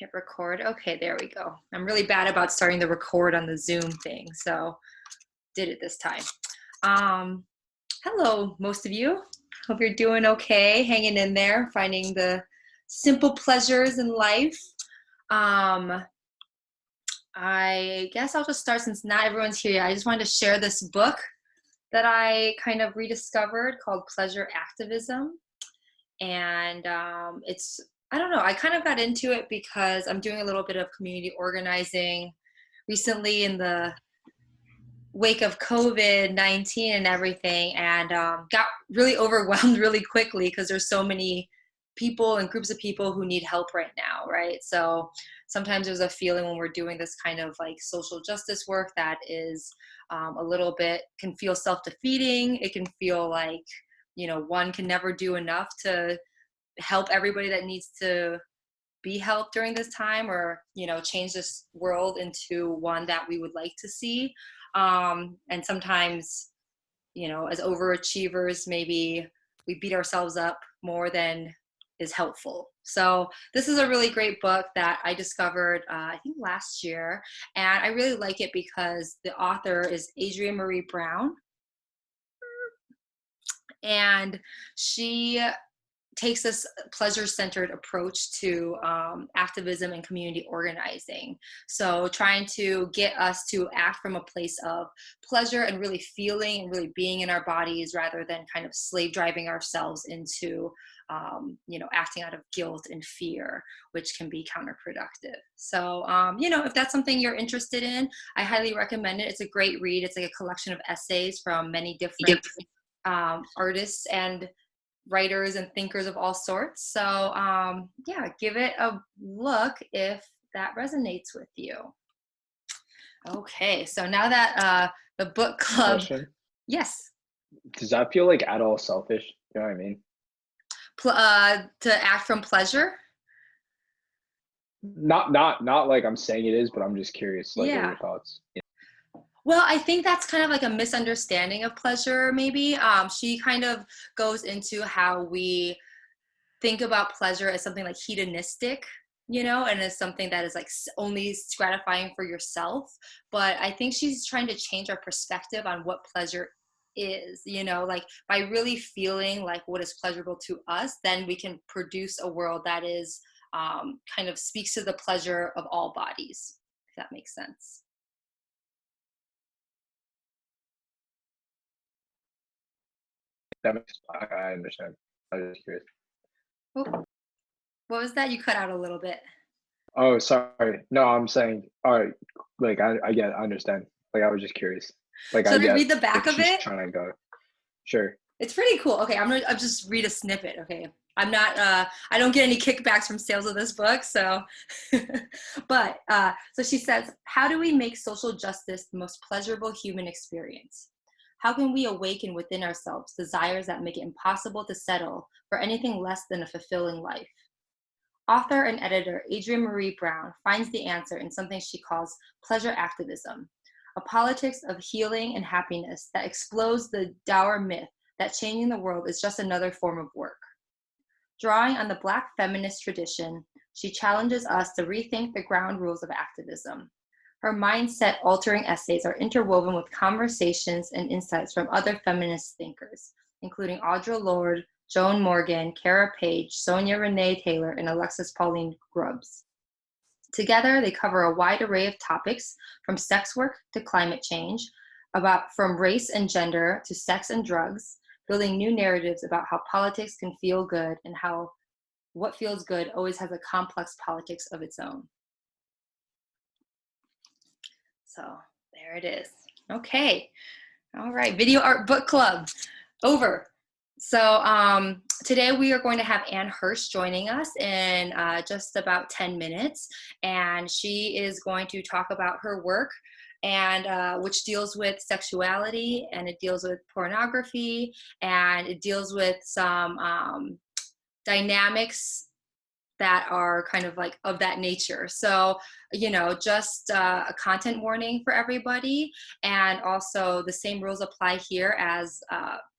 Hit record. Okay, there we go. I'm really bad about starting the record on the Zoom thing, so did it this time. Hello, most of you. Hope you're doing okay, hanging in there, finding the simple pleasures in life. I guess I'll just start since not everyone's here yet. I just wanted to share this book that I kind of rediscovered called Pleasure Activism. And I don't know, I kind of got into it because I'm doing a little bit of community organizing recently in the wake of COVID-19 and everything, and got really overwhelmed really quickly because there's so many people and groups of people who need help right now, right? So sometimes there's a feeling when we're doing this kind of like social justice work that is a little bit, can feel self-defeating. It can feel like, one can never do enough to help everybody that needs to be helped during this time, or change this world into one that we would like to see. And sometimes, as overachievers, maybe we beat ourselves up more than is helpful. So this is a really great book that I discovered, I think last year, and I really like it because the author is Adrienne Maree Brown, and she takes this pleasure-centered approach to activism and community organizing. So trying to get us to act from a place of pleasure and really feeling and really being in our bodies, rather than kind of slave driving ourselves into acting out of guilt and fear, which can be counterproductive. So, if that's something you're interested in, I highly recommend it. It's a great read. It's like a collection of essays from many different artists and writers and thinkers of all sorts. So give it a look if that resonates with you. Okay, so now that the book club. Question. Yes. Does that feel like at all selfish? You know what I mean? To act from pleasure? Not like I'm saying it is, but I'm just curious. Like, what are your thoughts? Yeah. Well, I think that's kind of like a misunderstanding of pleasure, maybe. She kind of goes into how we think about pleasure as something like hedonistic, and as something that is like only gratifying for yourself. But I think she's trying to change our perspective on what pleasure is, like by really feeling like what is pleasurable to us, then we can produce a world that is kind of speaks to the pleasure of all bodies, if that makes sense. I understand. I was just curious. Oh, what was that? You cut out a little bit. Oh, sorry. No, I'm saying, all right. Like, I understand. Like, I was just curious. Like, Should I read the back of she's it? trying to go. Sure. It's pretty cool. Okay, I'll just read a snippet. Okay, I'm not. I don't get any kickbacks from sales of this book, so. But so she says, how do we make social justice the most pleasurable human experience? How can we awaken within ourselves desires that make it impossible to settle for anything less than a fulfilling life? Author and editor Adrienne Maree Brown finds the answer in something she calls pleasure activism, a politics of healing and happiness that explodes the dour myth that changing the world is just another form of work. Drawing on the Black feminist tradition, she challenges us to rethink the ground rules of activism. Her mindset-altering essays are interwoven with conversations and insights from other feminist thinkers, including Audre Lorde, Joan Morgan, Kara Page, Sonia Renee Taylor, and Alexis Pauline Grubbs. Together, they cover a wide array of topics, from sex work to climate change, from race and gender to sex and drugs, building new narratives about how politics can feel good and how what feels good always has a complex politics of its own. So there it is. Okay. All right. Video Art Book Club over. So today we are going to have Hirsh joining us in just about 10 minutes. And she is going to talk about her work, and which deals with sexuality, and it deals with pornography, and it deals with some dynamics that are kind of like of that nature. So, just a content warning for everybody. And also the same rules apply here as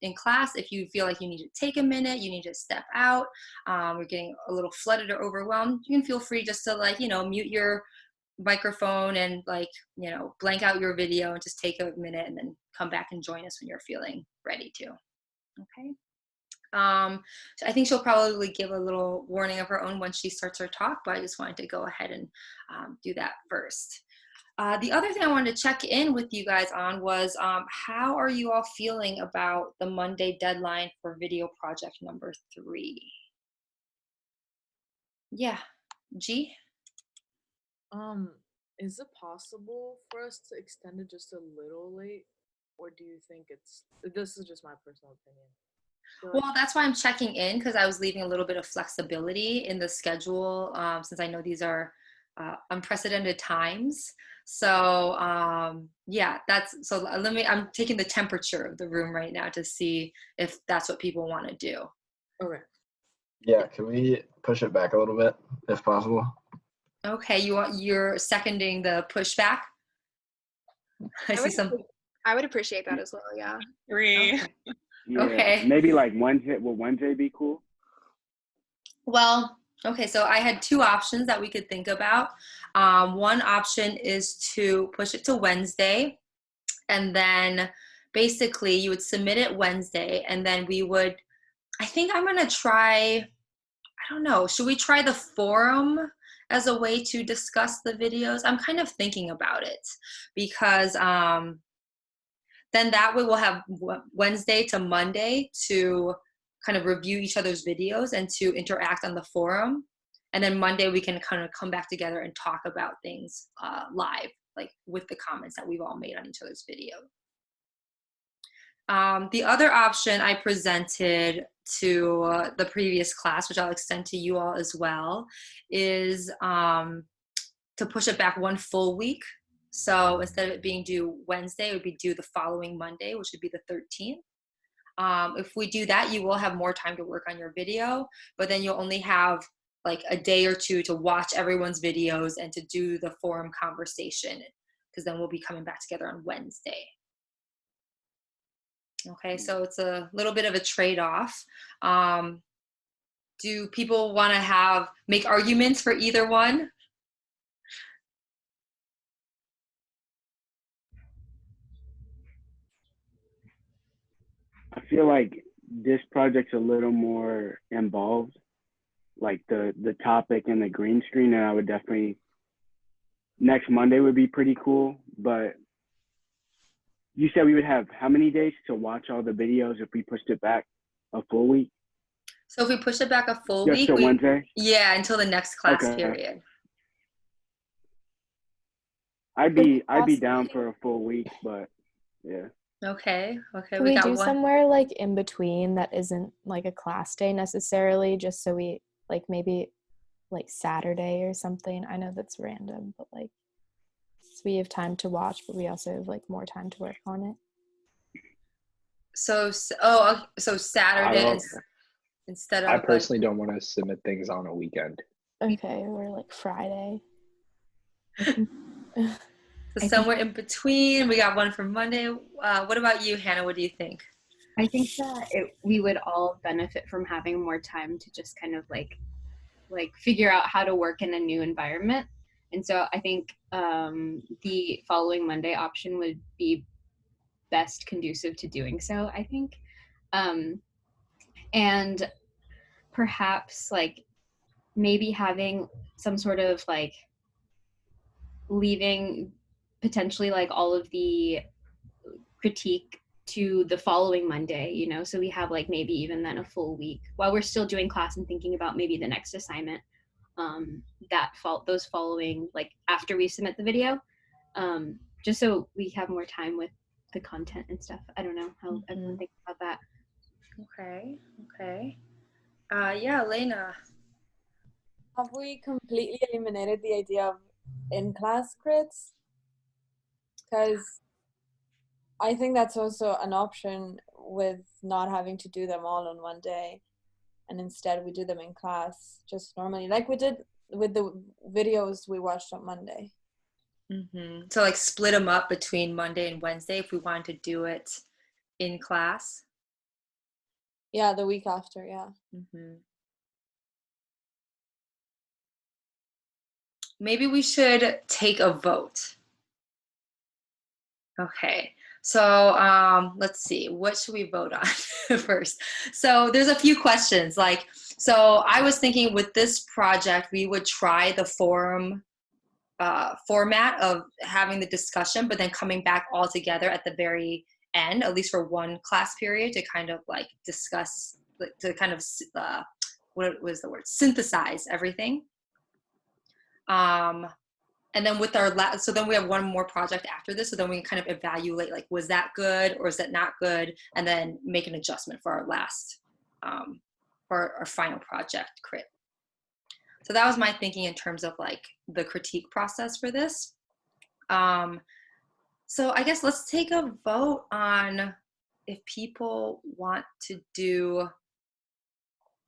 in class. If you feel like you need to take a minute, you need to step out, you're getting a little flooded or overwhelmed, you can feel free just to mute your microphone and blank out your video and just take a minute and then come back and join us when you're feeling ready to. Okay. So I think she'll probably give a little warning of her own when she starts her talk, but I just wanted to go ahead and do that first. The other thing I wanted to check in with you guys on was how are you all feeling about the Monday deadline for video project number 3? Yeah, G? Is it possible for us to extend it just a little late? Or do you think this is just my personal opinion? Well, that's why I'm checking in, because I was leaving a little bit of flexibility in the schedule, since I know these are unprecedented times. So yeah, I'm taking the temperature of the room right now to see if that's what people want to do. Okay. Yeah, can we push it back a little bit if possible? Okay, you're seconding the pushback? I see some. I would appreciate that as well, yeah. Agree. Okay. Yeah, Okay. maybe like Wednesday. Will Wednesday be cool? Well, okay, so I had 2 options that we could think about. One option is to push it to Wednesday, and then basically you would submit it Wednesday, and then I think I'm gonna try, I don't know, should we try the forum as a way to discuss the videos? I'm kind of thinking about it, because then that way we'll have Wednesday to Monday to kind of review each other's videos and to interact on the forum. And then Monday we can kind of come back together and talk about things live, like with the comments that we've all made on each other's video. The other option I presented to the previous class, which I'll extend to you all as well, is to push it back 1 full week. So instead of it being due Wednesday, it would be due the following Monday, which would be the 13th. If we do that, you will have more time to work on your video, but then you'll only have like a day or 2 to watch everyone's videos and to do the forum conversation, because then we'll be coming back together on Wednesday. Okay, so it's a little bit of a trade-off. Do people want to make arguments for either one? I feel like this project's a little more involved, like the topic and the green screen, and I would definitely, next Monday would be pretty cool. But you said we would have how many days to watch all the videos if we pushed it back a full week? So if we push it back a full Just week, till Wednesday? Yeah, until the next class Okay. period. I'd be down for a full week, but yeah. Okay. Can we do somewhere like in between that isn't like a class day necessarily, just so we like maybe like Saturday or something? I know that's random, but like so we have time to watch, but we also have like more time to work on it. So Saturday instead of. I personally don't want to submit things on a weekend. Okay, or like Friday. So somewhere in between. We got one for Monday. What about you, Hannah? What do you think? I think that we would all benefit from having more time to just kind of like figure out how to work in a new environment. And so I think the following Monday option would be best conducive to doing so, I think. And perhaps like maybe having some sort of like leaving potentially like all of the critique to the following Monday, you know, so we have like maybe even then a full week while we're still doing class and thinking about maybe the next assignment, those following, like after we submit the video, just so we have more time with the content and stuff. I don't know how everyone thinks about that. Okay. Yeah, Elena. Have we completely eliminated the idea of in-class crits? Because I think that's also an option with not having to do them all on one day. and instead we do them in class just normally, like we did with the videos we watched on Monday. So like split them up between Monday and Wednesday if we wanted to do it in class. Yeah, the week after, yeah. Maybe we should take a vote. Okay, so let's see, what should we vote on first? So there's a few questions. Like, so I was thinking with this project, we would try the forum format of having the discussion, but then coming back all together at the very end, at least for one class period, to kind of like discuss, to kind of what was the word? Synthesize everything. And then with our so then we have one more project after this, so then we can kind of evaluate, like, was that good or is that not good, and then make an adjustment for our last, for our final project crit. So that was my thinking in terms of like the critique process for this. So I guess let's take a vote on if people want to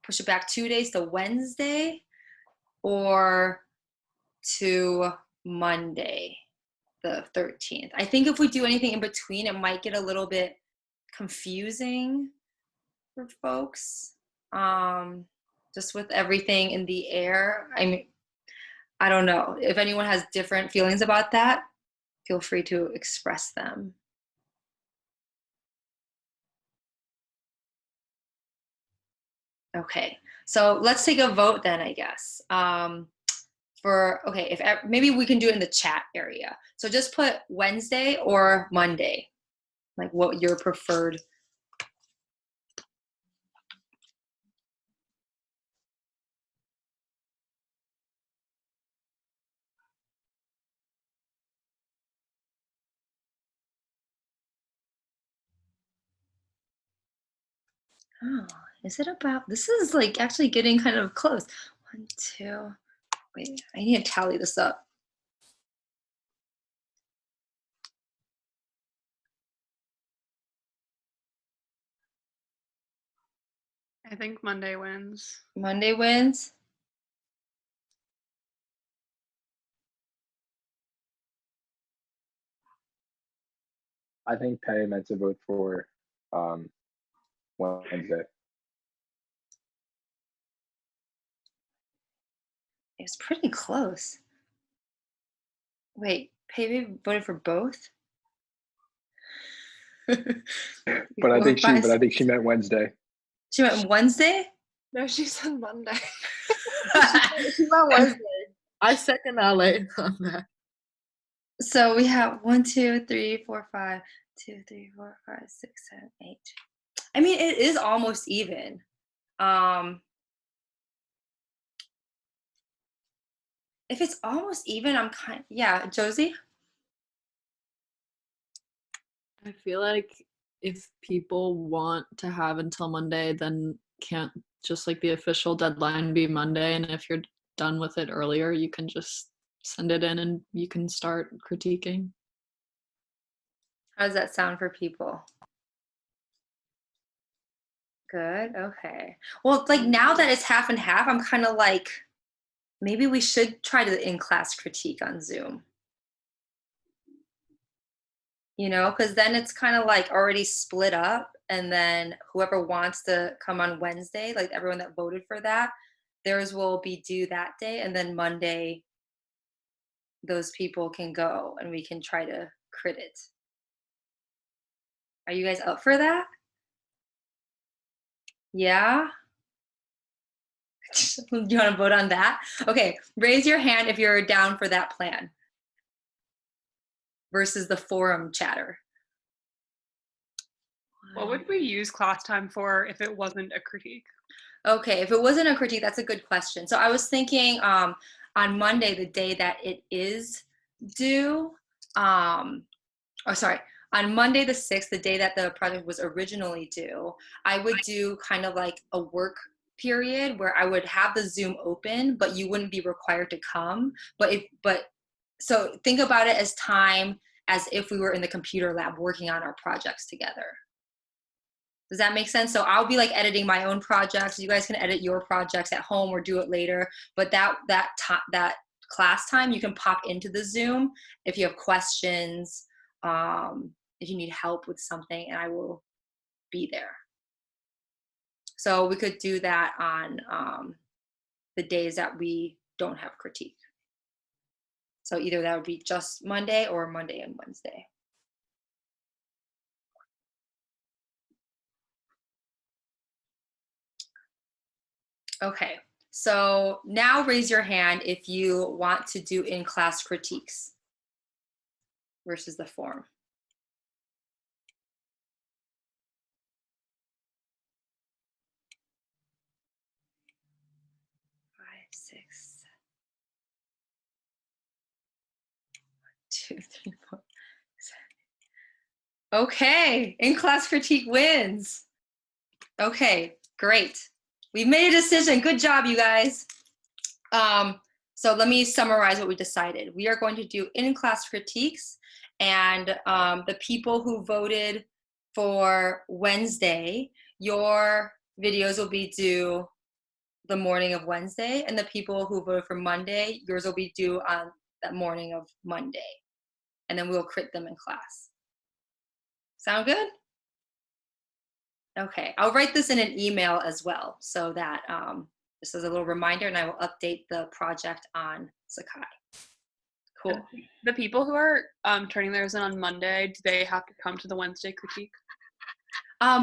push it back 2 days to Wednesday or to Monday, the 13th. I think if we do anything in between, it might get a little bit confusing for folks. Just with everything in the air. I mean, I don't know. If anyone has different feelings about that, feel free to express them. Okay, so let's take a vote then, I guess. Okay, maybe we can do it in the chat area. So just put Wednesday or Monday, like what your preferred. Oh, is it about, this is like actually getting kind of close. 1, 2, wait, I need to tally this up. I think Monday wins. Monday wins. I think Patty meant to vote for Wednesday. It was pretty close. Wait, Pavey voted for both? But I think she meant Wednesday. She meant Wednesday? No, she said Monday. she meant Wednesday. I second LA on that. So we have 1, 2, 3, 4, 5, 2, 3, 4, 5, 6, 7, 8. I mean, it is almost even. If it's almost even, yeah, Josie? I feel like if people want to have until Monday, then can't just like the official deadline be Monday, and if you're done with it earlier, you can just send it in and you can start critiquing. How does that sound for people? Good, okay. Well, like now that it's half and half, I'm kind of like, maybe we should try to in-class critique on Zoom. You know, because then it's kind of like already split up, and then whoever wants to come on Wednesday, like everyone that voted for that, theirs will be due that day, and then Monday, those people can go and we can try to crit it. Are you guys up for that? Yeah? Do you want to vote on that? Okay, raise your hand if you're down for that plan versus the forum chatter. What would we use class time for if it wasn't a critique? Okay, if it wasn't a critique, that's a good question. So I was thinking on Monday, the day that it is due, on Monday the 6th, the day that the project was originally due, I would do kind of like a work period where I would have the Zoom open, but you wouldn't be required to come. So think about it as time as if we were in the computer lab working on our projects together. Does that make sense? So I'll be like editing my own projects. You guys can edit your projects at home or do it later. But that class time, you can pop into the Zoom if you have questions, if you need help with something, and I will be there. So we could do that on the days that we don't have critique. So either that would be just Monday or Monday and Wednesday. Okay, so now raise your hand if you want to do in-class critiques versus the form. 5, 6, 2, 3, 4, 7. Okay, in-class critique wins. Okay, great. We've made a decision. Good job, you guys. So let me summarize what we decided. We are going to do in-class critiques, and the people who voted for Wednesday, your videos will be due the morning of Wednesday, and the people who voted for Monday, yours will be due on that morning of Monday. And then we'll crit them in class. Sound good? Okay, I'll write this in an email as well, so that this is a little reminder, and I will update the project on Sakai. Cool. The people who are turning theirs in on Monday, do they have to come to the Wednesday critique?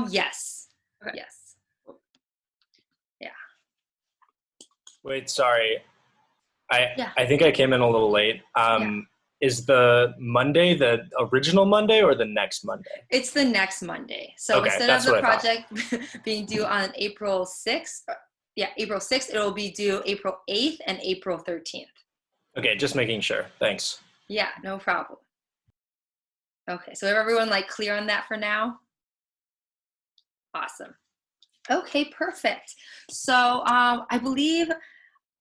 Yes. Okay. Yes. Yeah. Wait, sorry. Yeah. I think I came in a little late. Yeah. Is the Monday the original Monday or the next Monday? It's the next Monday. So Okay, instead of that's the what I thought. project being due on April 6th, April 6th, it'll be due April 8th and April 13th. Okay, just making sure. Thanks. Yeah, no problem. Okay, so everyone like clear on that for now? Awesome. Okay, perfect. So I believe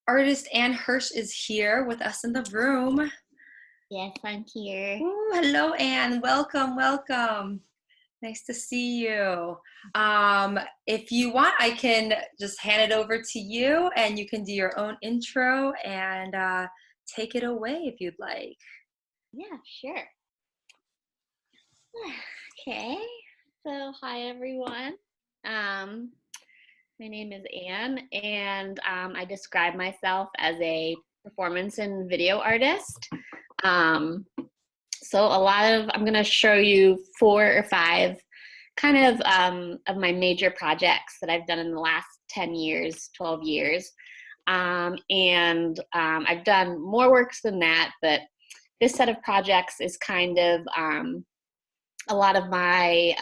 artist Ann Hirsh is here with us in the room. Yes, I'm here. Ooh, hello, Anne. Welcome, welcome. Nice to see you. If you want, I can just hand it over to you, and you can do your own intro and take it away if you'd like. Yeah, sure. Okay. So, hi everyone. My name is Anne, and I describe myself as a performance and video artist. So I'm going to show you 4 or 5 kind of my major projects that I've done in the last 10 years, 12 years. And I've done more works than that, but this set of projects is kind of a lot of my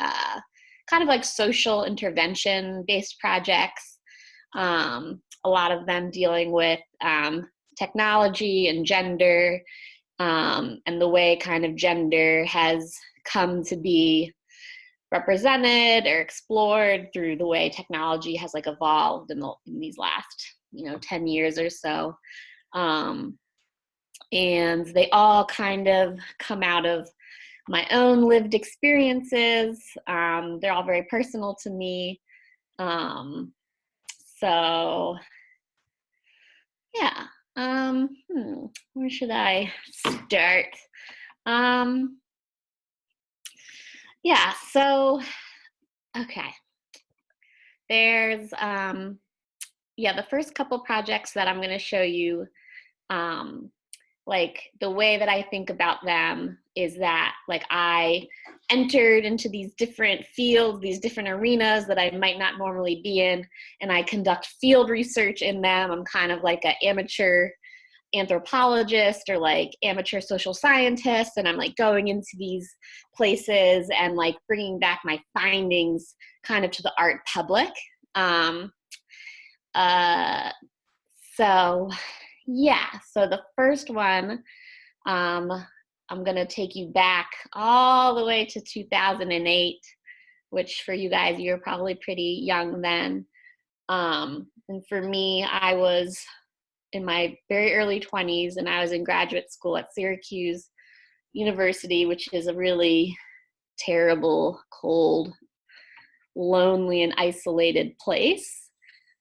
kind of like social intervention based projects. A lot of them dealing with technology and gender, and the way kind of gender has come to be represented or explored through the way technology has like evolved in these last 10 years or so. And they all kind of come out of my own lived experiences. They're all very personal to me. So yeah, where should I start? Yeah, so, okay. There's, the first couple projects that I'm going to show you, like the way that I think about them is that like I entered into these different fields, these different arenas that I might not normally be in, and I conduct field research in them. I'm kind of like an amateur anthropologist or like amateur social scientist, and I'm like going into these places and like bringing back my findings kind of to the art public. So the first one, I'm gonna take you back all the way to 2008, which for you guys, you're probably pretty young then. And for me, I was in my very early 20s, and I was in graduate school at Syracuse University, which is a really terrible, cold, lonely and isolated place.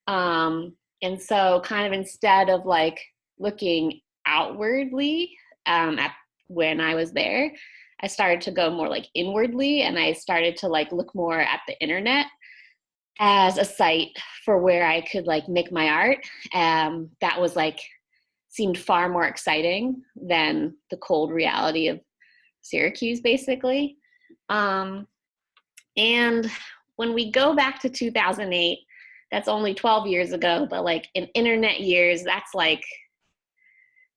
And so kind of instead of like looking outwardly at when I was there, I started to go more like inwardly, and I started to like look more at the internet as a site for where I could like make my art. That was like seemed far more exciting than the cold reality of Syracuse, basically. And when we go back to 2008, that's only 12 years ago, but like in internet years, that's like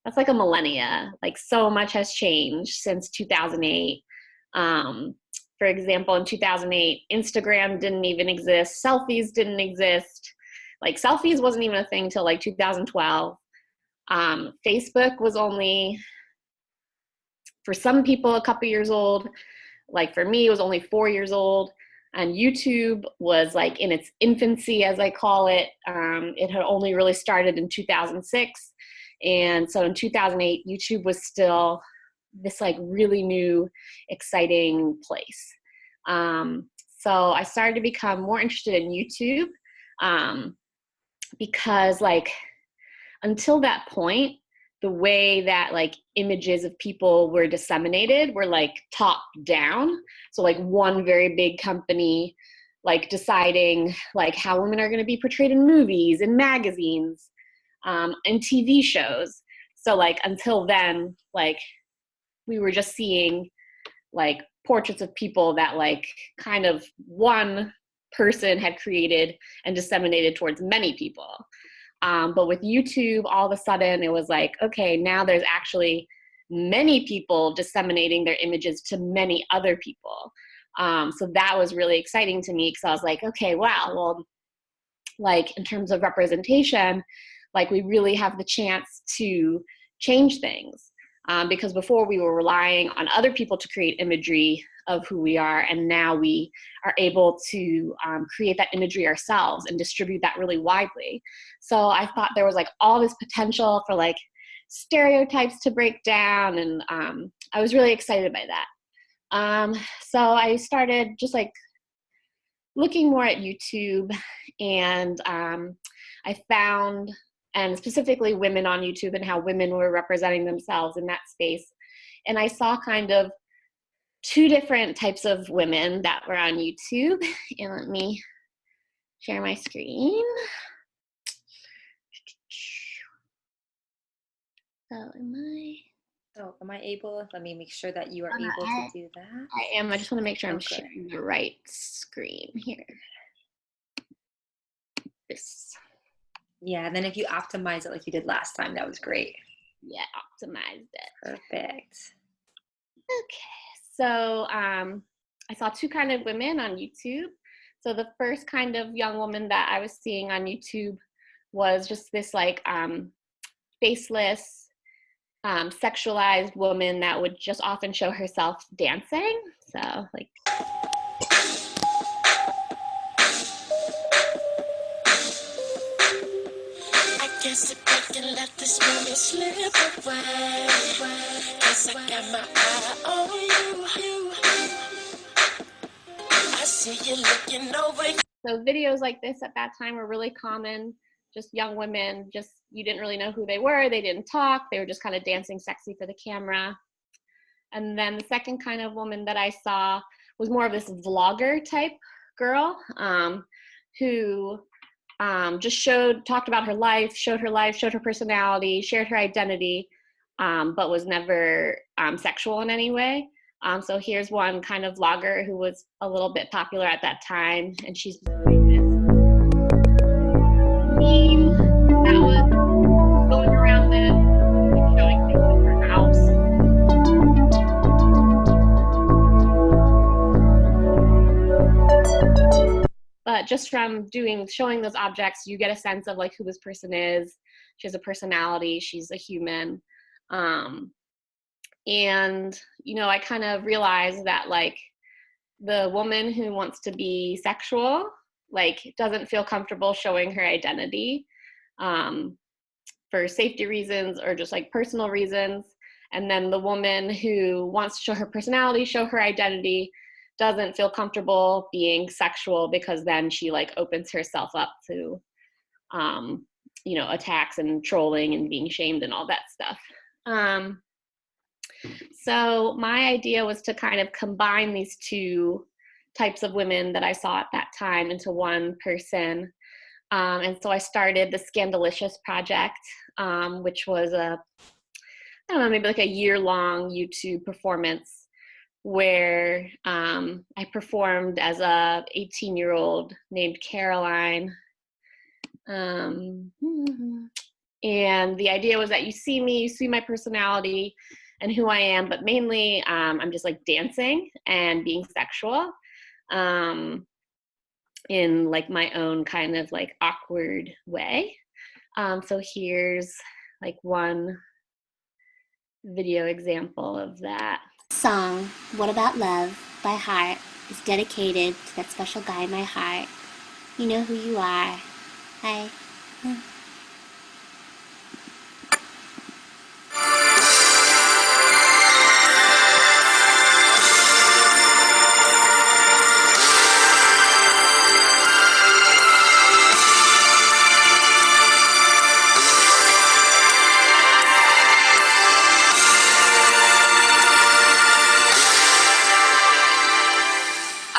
a millennia. Like so much has changed since 2008. For example, in 2008, Instagram didn't even exist. Selfies didn't exist. Like selfies wasn't even a thing till like 2012. Facebook was only, for some people, a couple years old. Like for me, it was only 4 years old. And YouTube was like in its infancy, as I call it. It had only really started in 2006. And so in 2008, YouTube was still this like really new, exciting place. So I started to become more interested in YouTube because like until that point, the way that like images of people were disseminated were like top down. So like one very big company like deciding like how women are going to be portrayed in movies and magazines and TV shows. So like until then, like we were just seeing like portraits of people that like kind of one person had created and disseminated towards many people. But with YouTube, all of a sudden it was like, okay, now there's actually many people disseminating their images to many other people. So that was really exciting to me because I was like, okay, wow, well, like in terms of representation, like we really have the chance to change things. Because before we were relying on other people to create imagery of who we are, and now we are able to create that imagery ourselves and distribute that really widely. So I thought there was like all this potential for like stereotypes to break down, and I was really excited by that. So I started just like looking more at YouTube, and I found, and specifically women on YouTube and how women were representing themselves in that space. And I saw kind of two different types of women that were on YouTube. And let me share my screen. So am I able, let me make sure that you are able to do that. I am. I just want to make sure I'm sharing the right screen here. This. Yeah, and then if you optimize it like you did last time, that was great. Yeah, optimized it. Perfect. Okay, so I saw two kind of women on YouTube. So the first kind of young woman that I was seeing on YouTube was just this like faceless, sexualized woman that would just often show herself dancing. So like. Guess if I can let this moment slip away, guess I got my eye on you. I see you looking over. So videos like this at that time were really common. Just young women, just you didn't really know who they were. They didn't talk. They were just kind of dancing sexy for the camera. And then the second kind of woman that I saw was more of this vlogger type girl who just talked about her life, showed her personality, shared her identity, but was never sexual in any way. So here's one kind of vlogger who was a little bit popular at that time, and she's doing this meme that was going around this, like showing things in her house. But just from showing those objects, you get a sense of like who this person is. She has a personality, she's a human. And, you know, I kind of realized that like the woman who wants to be sexual, like doesn't feel comfortable showing her identity for safety reasons or just like personal reasons. And then the woman who wants to show her personality, show her identity, doesn't feel comfortable being sexual, because then she like opens herself up to, you know, attacks and trolling and being shamed and all that stuff. So my idea was to kind of combine these two types of women that I saw at that time into one person. And so I started the Scandalicious Project, which was I don't know, maybe like a year-long YouTube performance where I performed as a 18-year-old named Caroline. And the idea was that you see me, you see my personality and who I am, but mainly I'm just like dancing and being sexual in like my own kind of like awkward way. So here's like one video example of that. Song, What About Love by Heart, is dedicated to that special guy in my heart. You know who you are. Hi.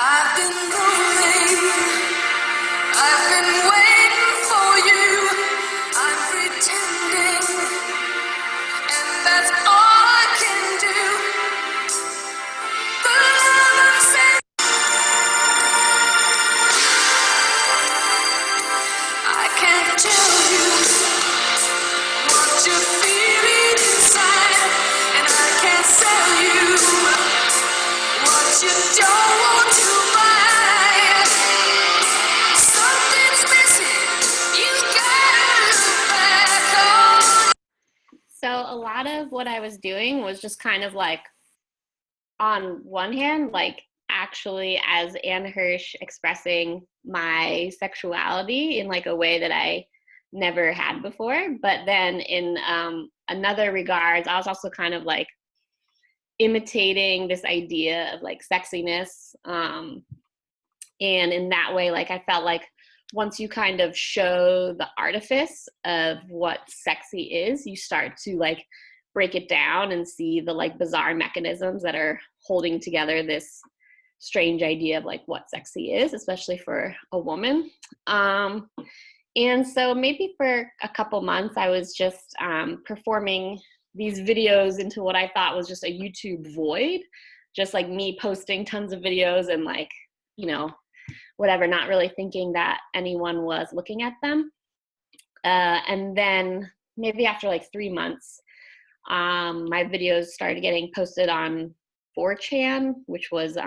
I've been rolling, I've been waiting for you, I'm pretending, and that's all I can do. The love I'm saying, I can't tell you what you're feeling inside, and I can't sell you what you don't want to buy. Something's missing, you gotta look back on. So a lot of what I was doing was just kind of like, on one hand, like actually as Anne Hirsh expressing my sexuality in like a way that I never had before. But then in another regards, I was also kind of like imitating this idea of like sexiness. And in that way, like I felt like once you kind of show the artifice of what sexy is, you start to like break it down and see the like bizarre mechanisms that are holding together this strange idea of like what sexy is, especially for a woman. And so maybe for a couple months, I was just performing these videos into what I thought was just a YouTube void, just like me posting tons of videos and like, you know, whatever, not really thinking that anyone was looking at them. And then maybe after like 3 months, my videos started getting posted on 4chan, which was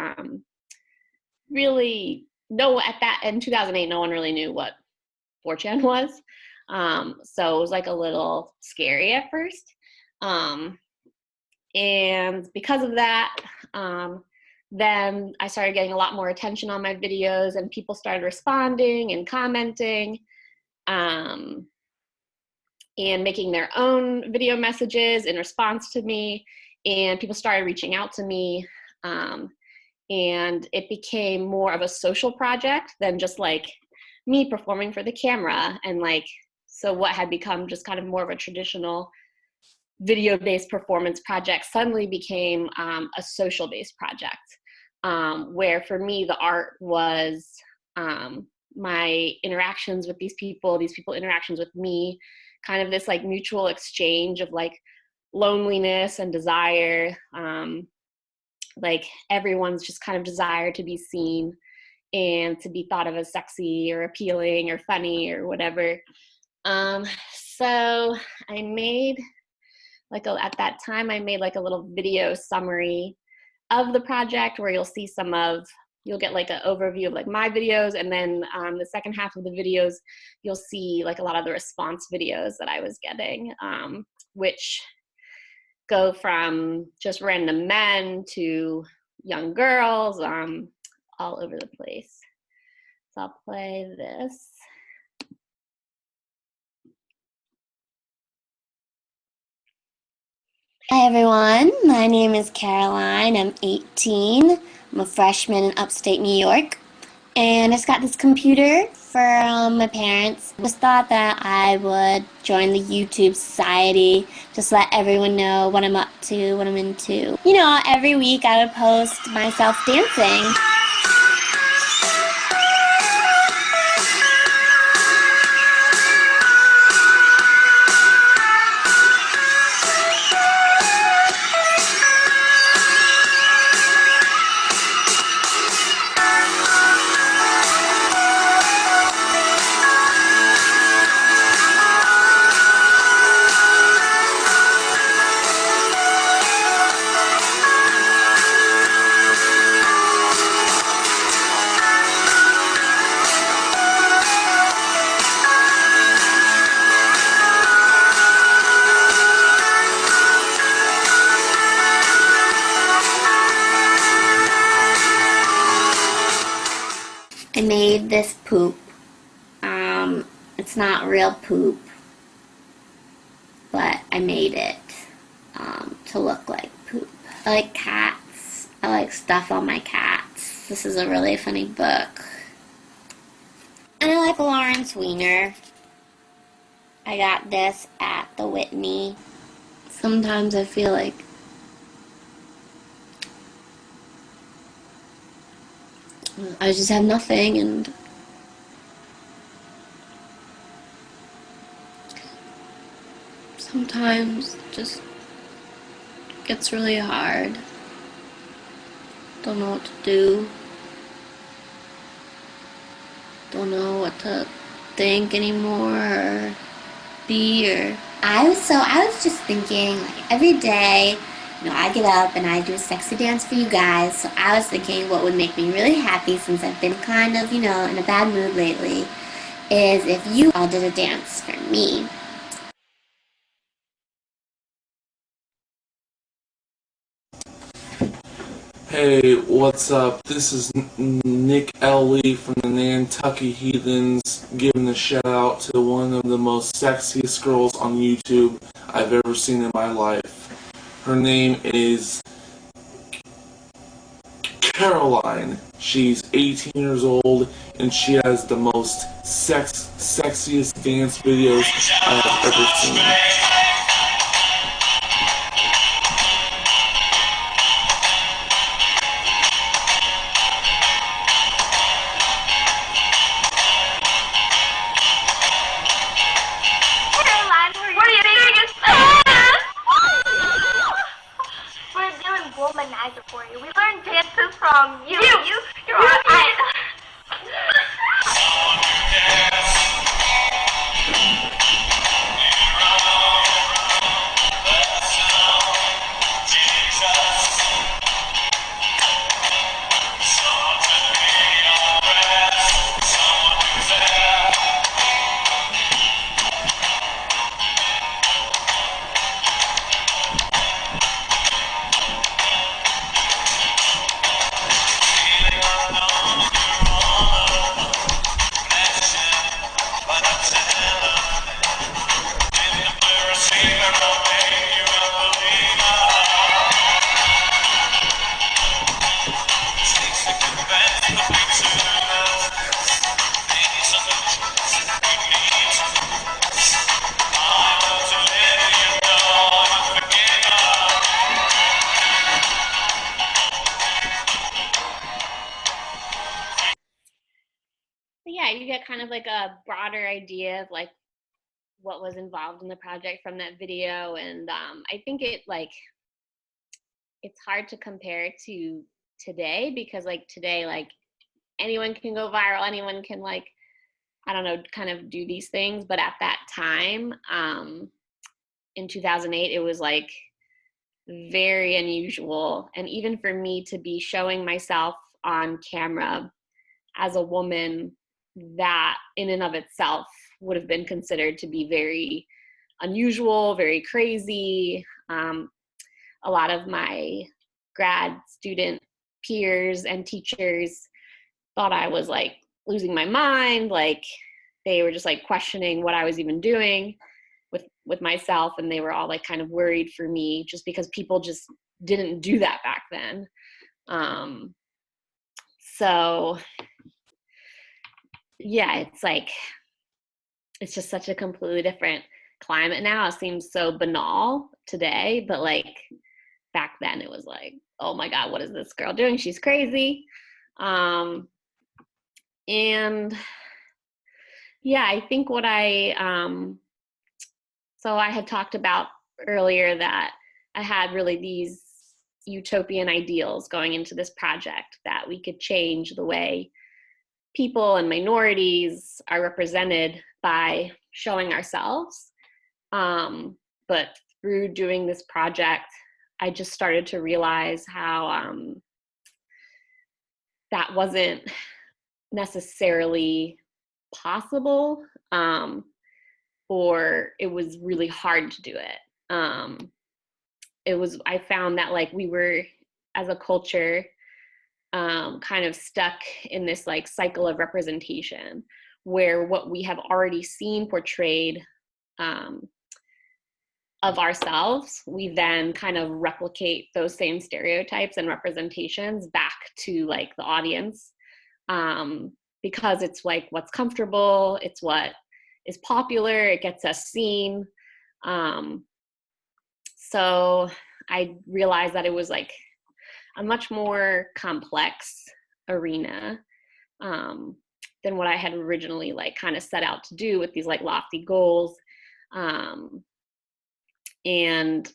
really, in 2008, no one really knew what 4chan was. So it was like a little scary at first. And because of that, then I started getting a lot more attention on my videos, and people started responding and commenting, and making their own video messages in response to me, and people started reaching out to me, and it became more of a social project than just like me performing for the camera. And like, so what had become just kind of more of a traditional video-based performance project suddenly became a social-based project, where for me the art was my interactions with these people interactions with me, kind of this like mutual exchange of like loneliness and desire, like everyone's just kind of desire to be seen and to be thought of as sexy or appealing or funny or whatever. So I made at that time I made like a little video summary of the project where you'll get like an overview of like my videos, and then the second half of the videos you'll see like a lot of the response videos that I was getting, which go from just random men to young girls, all over the place. So I'll play this. Hi everyone, my name is Caroline. I'm 18. I'm a freshman in upstate New York, and I just got this computer from my parents. Just thought that I would join the YouTube society, just let everyone know what I'm up to, what I'm into. You know, every week I would post myself dancing. I made this poop. It's not real poop, but I made it to look like poop. I like cats. I like stuff on my cats. This is a really funny book. And I like Lawrence Weiner. I got this at the Whitney. Sometimes I feel like I just have nothing, and sometimes it just gets really hard. Don't know what to do. Don't know what to think anymore or be or... I was just thinking, like, every day, you know, I get up and I do a sexy dance for you guys. So I was thinking what would make me really happy, since I've been kind of, you know, in a bad mood lately, is if you all did a dance for me. Hey, what's up? This is Nick Ellie from the Nantucket Heathens, giving a shout out to one of the most sexiest girls on YouTube I've ever seen in my life. Her name is Caroline. She's 18 years old, and she has the most sexiest dance videos I have ever seen. Womanizer for you. We learned dances from you. You're our idol. Yeah, you get kind of like a broader idea of like what was involved in the project from that video, and I think it's hard to compare to today, because like today, like anyone can go viral, anyone can, like, I don't know, kind of do these things, but at that time, in 2008, it was like very unusual, and even for me to be showing myself on camera as a woman, that in and of itself would have been considered to be very unusual, very crazy. A lot of my grad student peers and teachers thought I was like losing my mind. Like they were just like questioning what I was even doing with myself, and they were all like kind of worried for me, just because people just didn't do that back then. So yeah, it's just such a completely different climate now. It seems so banal today, but like back then it was like, oh my God, what is this girl doing? She's crazy. And yeah, I think what so I had talked about earlier that I had really these utopian ideals going into this project, that we could change the way people and minorities are represented by showing ourselves. But through doing this project, I just started to realize how that wasn't necessarily possible, or it was really hard to do it. I found that like we were, as a culture, kind of stuck in this like cycle of representation where what we have already seen portrayed of ourselves, we then kind of replicate those same stereotypes and representations back to like the audience, because it's like what's comfortable, it's what is popular, it gets us seen. So I realized that it was like a much more complex arena than what I had originally like kind of set out to do with these like lofty goals. And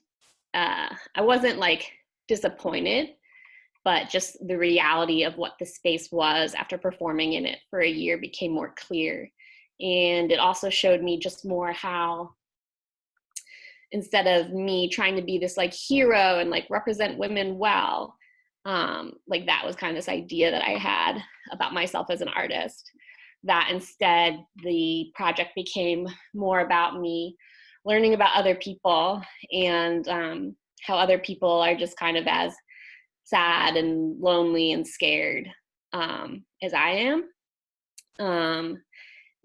I wasn't like disappointed, but just the reality of what the space was after performing in it for a year became more clear. And it also showed me just more how, instead of me trying to be this like hero and like represent women well, like that was kind of this idea that I had about myself as an artist, that instead the project became more about me learning about other people and how other people are just kind of as sad and lonely and scared as I am.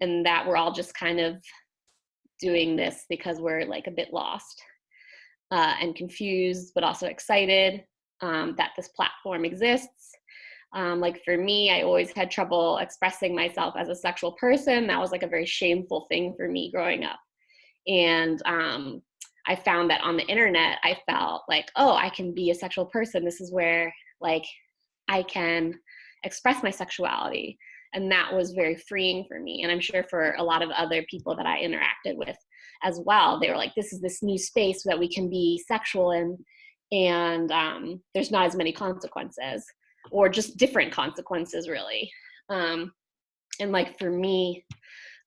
And that we're all just kind of doing this because we're like a bit lost and confused, but also excited that this platform exists. Like for me, I always had trouble expressing myself as a sexual person. That was like a very shameful thing for me growing up. And I found that on the internet, I felt like, oh, I can be a sexual person. This is where like I can express my sexuality. And that was very freeing for me. And I'm sure for a lot of other people that I interacted with as well, they were like, this is this new space that we can be sexual in, and there's not as many consequences, or just different consequences really. And like for me,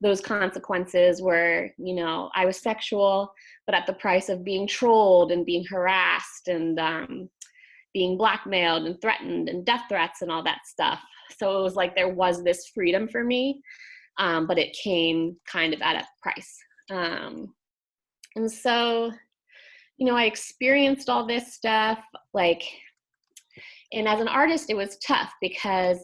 those consequences were, you know, I was sexual, but at the price of being trolled and being harassed and being blackmailed and threatened and death threats and all that stuff. So it was like there was this freedom for me, but it came kind of at a price. And so, you know, I experienced all this stuff, like, and as an artist, it was tough because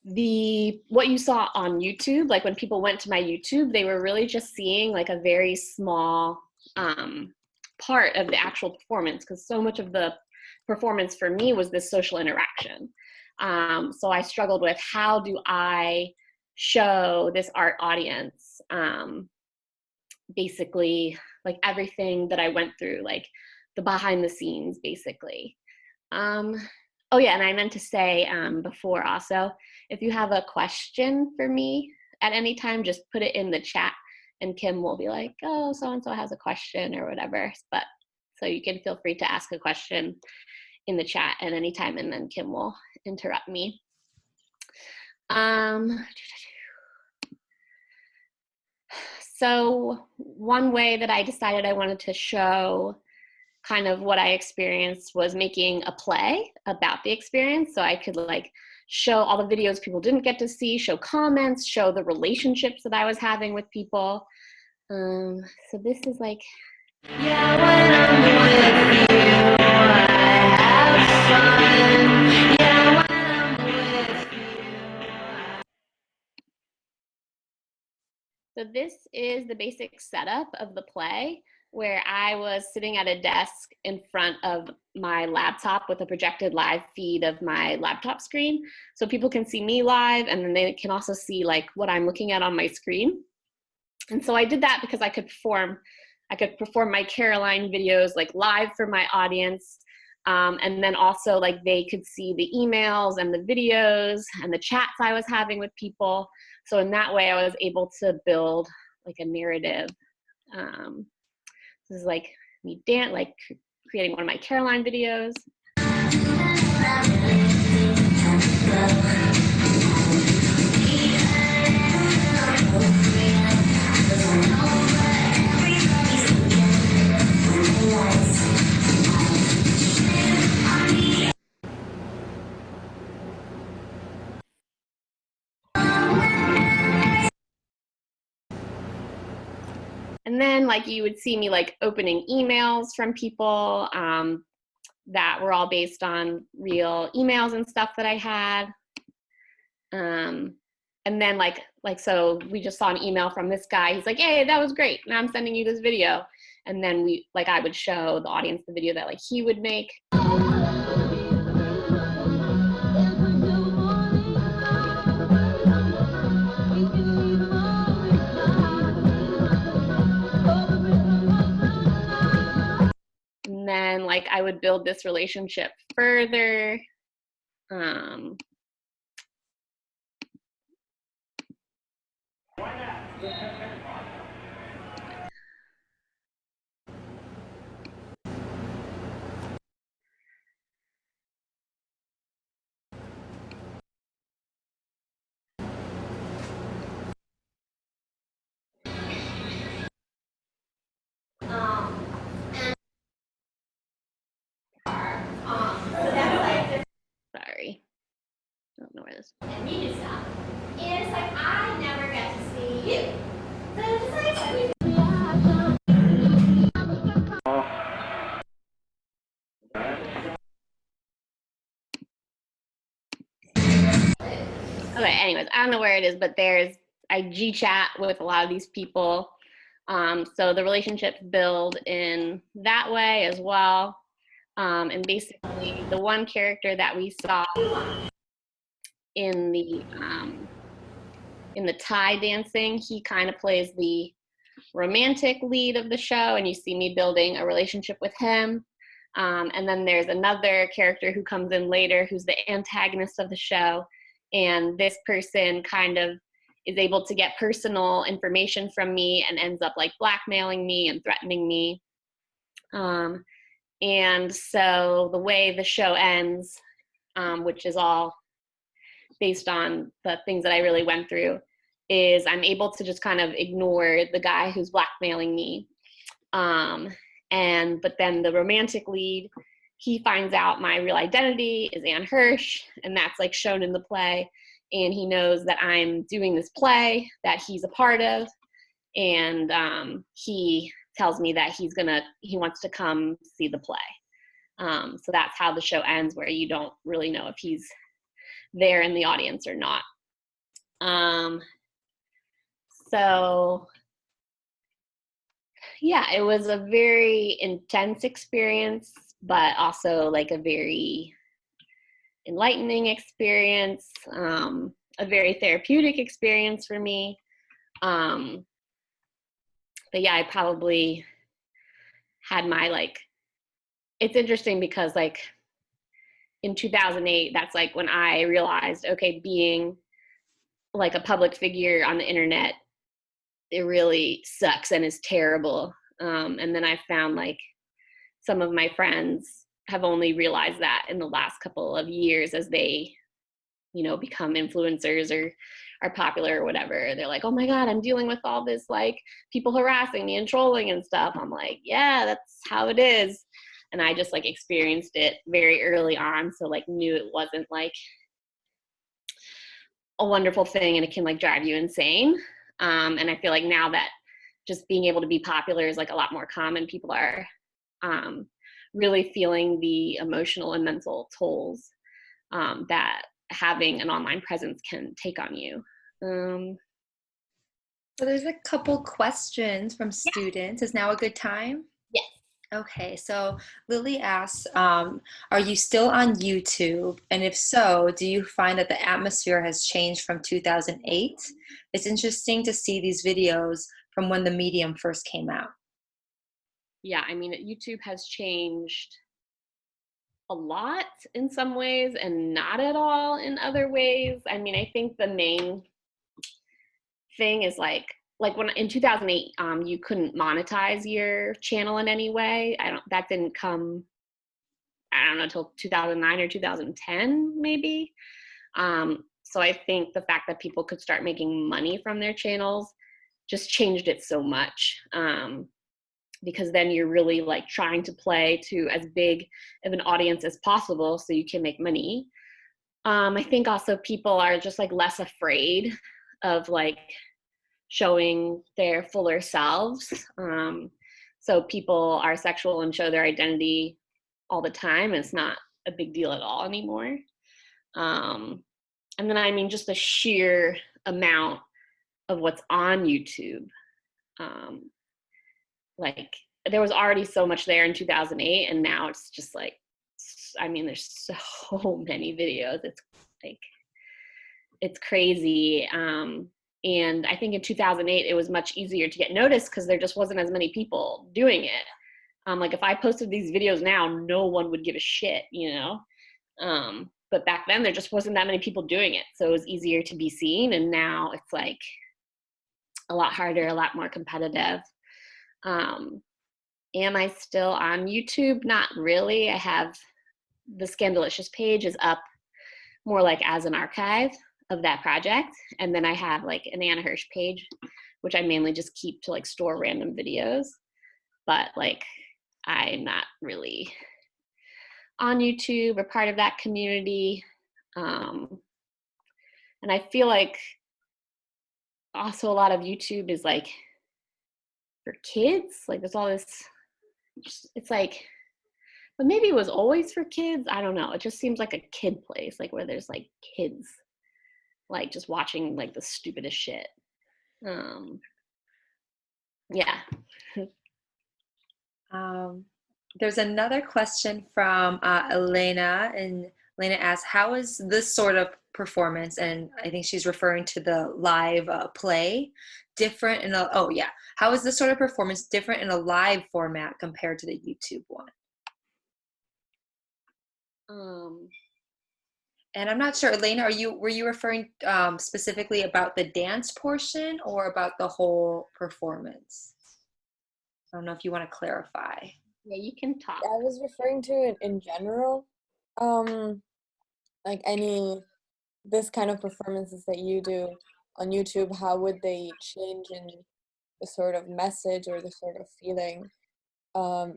what you saw on YouTube, like when people went to my YouTube, they were really just seeing like a very small part of the actual performance, because so much of the performance for me was this social interaction. So I struggled with, how do I show this art audience basically like everything that I went through, like the behind the scenes basically. Oh yeah, and I meant to say before also, if you have a question for me at any time, just put it in the chat and Kim will be like, oh, so-and-so has a question or whatever. But so you can feel free to ask a question in the chat at any time, and then Kim will interrupt me. So one way that I decided I wanted to show kind of what I experienced was making a play about the experience, so I could like show all the videos people didn't get to see, show comments, show the relationships that I was having with people. So this is like, yeah, when I'm with you, I have fun. Yeah, when I'm with you. So this is the basic setup of the play. where I was sitting at a desk in front of my laptop with a projected live feed of my laptop screen. So people can see me live, and then they can also see like what I'm looking at on my screen. And so I did that because I could perform my Caroline videos like live for my audience. And then also like they could see the emails and the videos and the chats I was having with people. So in that way I was able to build like a narrative. This is like me creating one of my Caroline videos. And then like you would see me like opening emails from people that were all based on real emails and stuff that I had. And then like so we just saw an email from this guy. He's like, hey, that was great. Now I'm sending you this video. And then I would show the audience the video that like he would make. And then like I would build this relationship further. Sorry. I don't know where this is. And me and stuff. And it's like I never get to see you. So it's just like Okay, anyways, I don't know where it is, but I G-chat with a lot of these people. So the relationships build in that way as well. And basically the one character that we saw in the Thai dancing, he kind of plays the romantic lead of the show, and you see me building a relationship with him. And then there's another character who comes in later who's the antagonist of the show, and this person kind of is able to get personal information from me and ends up like blackmailing me and threatening me. And so the way the show ends, which is all based on the things that I really went through, is I'm able to just kind of ignore the guy who's blackmailing me. But then the romantic lead, he finds out my real identity is Hirsh, and that's like shown in the play. And he knows that I'm doing this play that he's a part of. And he tells me that he wants to come see the play. So that's how the show ends, where you don't really know if he's there in the audience or not. So yeah, it was a very intense experience, but also like a very enlightening experience, a very therapeutic experience for me. But yeah, I probably had my it's interesting because like in 2008, that's like when I realized, okay, being like a public figure on the internet, it really sucks and is terrible. And then I found like some of my friends have only realized that in the last couple of years as they, become influencers or are popular or whatever. They're like, oh my God, I'm dealing with all this like people harassing me and trolling and stuff. I'm like, yeah, that's how it is. And I just like experienced it very early on. So like knew it wasn't like a wonderful thing and it can like drive you insane. And I feel like now that just being able to be popular is like a lot more common, people are really feeling the emotional and mental tolls that having an online presence can take on you. So there's a couple questions from students. Is now a good time? Yes. Okay, so Lily asks, are you still on YouTube? And if so, do you find that the atmosphere has changed from 2008? It's interesting to see these videos from when the medium first came out. Yeah, I mean, YouTube has changed a lot in some ways and not at all in other ways. I mean, I think the main thing is like when in 2008 you couldn't monetize your channel in any way. That didn't come, I don't know, till 2009 or 2010 maybe. So I think the fact that people could start making money from their channels just changed it so much. Because then you're really like trying to play to as big of an audience as possible so you can make money. I think also people are just like less afraid of like showing their fuller selves. So people are sexual and show their identity all the time. It's not a big deal at all anymore. And then I mean just the sheer amount of what's on YouTube. Like there was already so much there in 2008 and now it's just like, I mean, there's so many videos. It's like, it's crazy. And I think in 2008, it was much easier to get noticed because there just wasn't as many people doing it. Like if I posted these videos now, no one would give a shit, you know? But back then there just wasn't that many people doing it. So it was easier to be seen. And now it's like a lot harder, a lot more competitive. Am I still on YouTube? Not really. I have the Scandalicious page is up more like as an archive of that project. And then I have like an Anna Hirsh page, which I mainly just keep to like store random videos. But like I'm not really on YouTube or part of that community. And I feel like also a lot of YouTube is like for kids. Like there's all this, it's like, but maybe it was always for kids. I don't know. It just seems like a kid place, like where there's like kids, like just watching like the stupidest shit. Yeah. There's another question from Elena, and Elena asks, how is this sort of performance, and I think she's referring to the live play, different in a, oh yeah, how is this sort of performance different in a live format compared to the YouTube one? And I'm not sure, Elena, were you referring specifically about the dance portion or about the whole performance? I don't know if you want to clarify. Yeah, you can talk. I was referring to it in general. Like this kind of performances that you do on YouTube, how would they change in the sort of message or the sort of feeling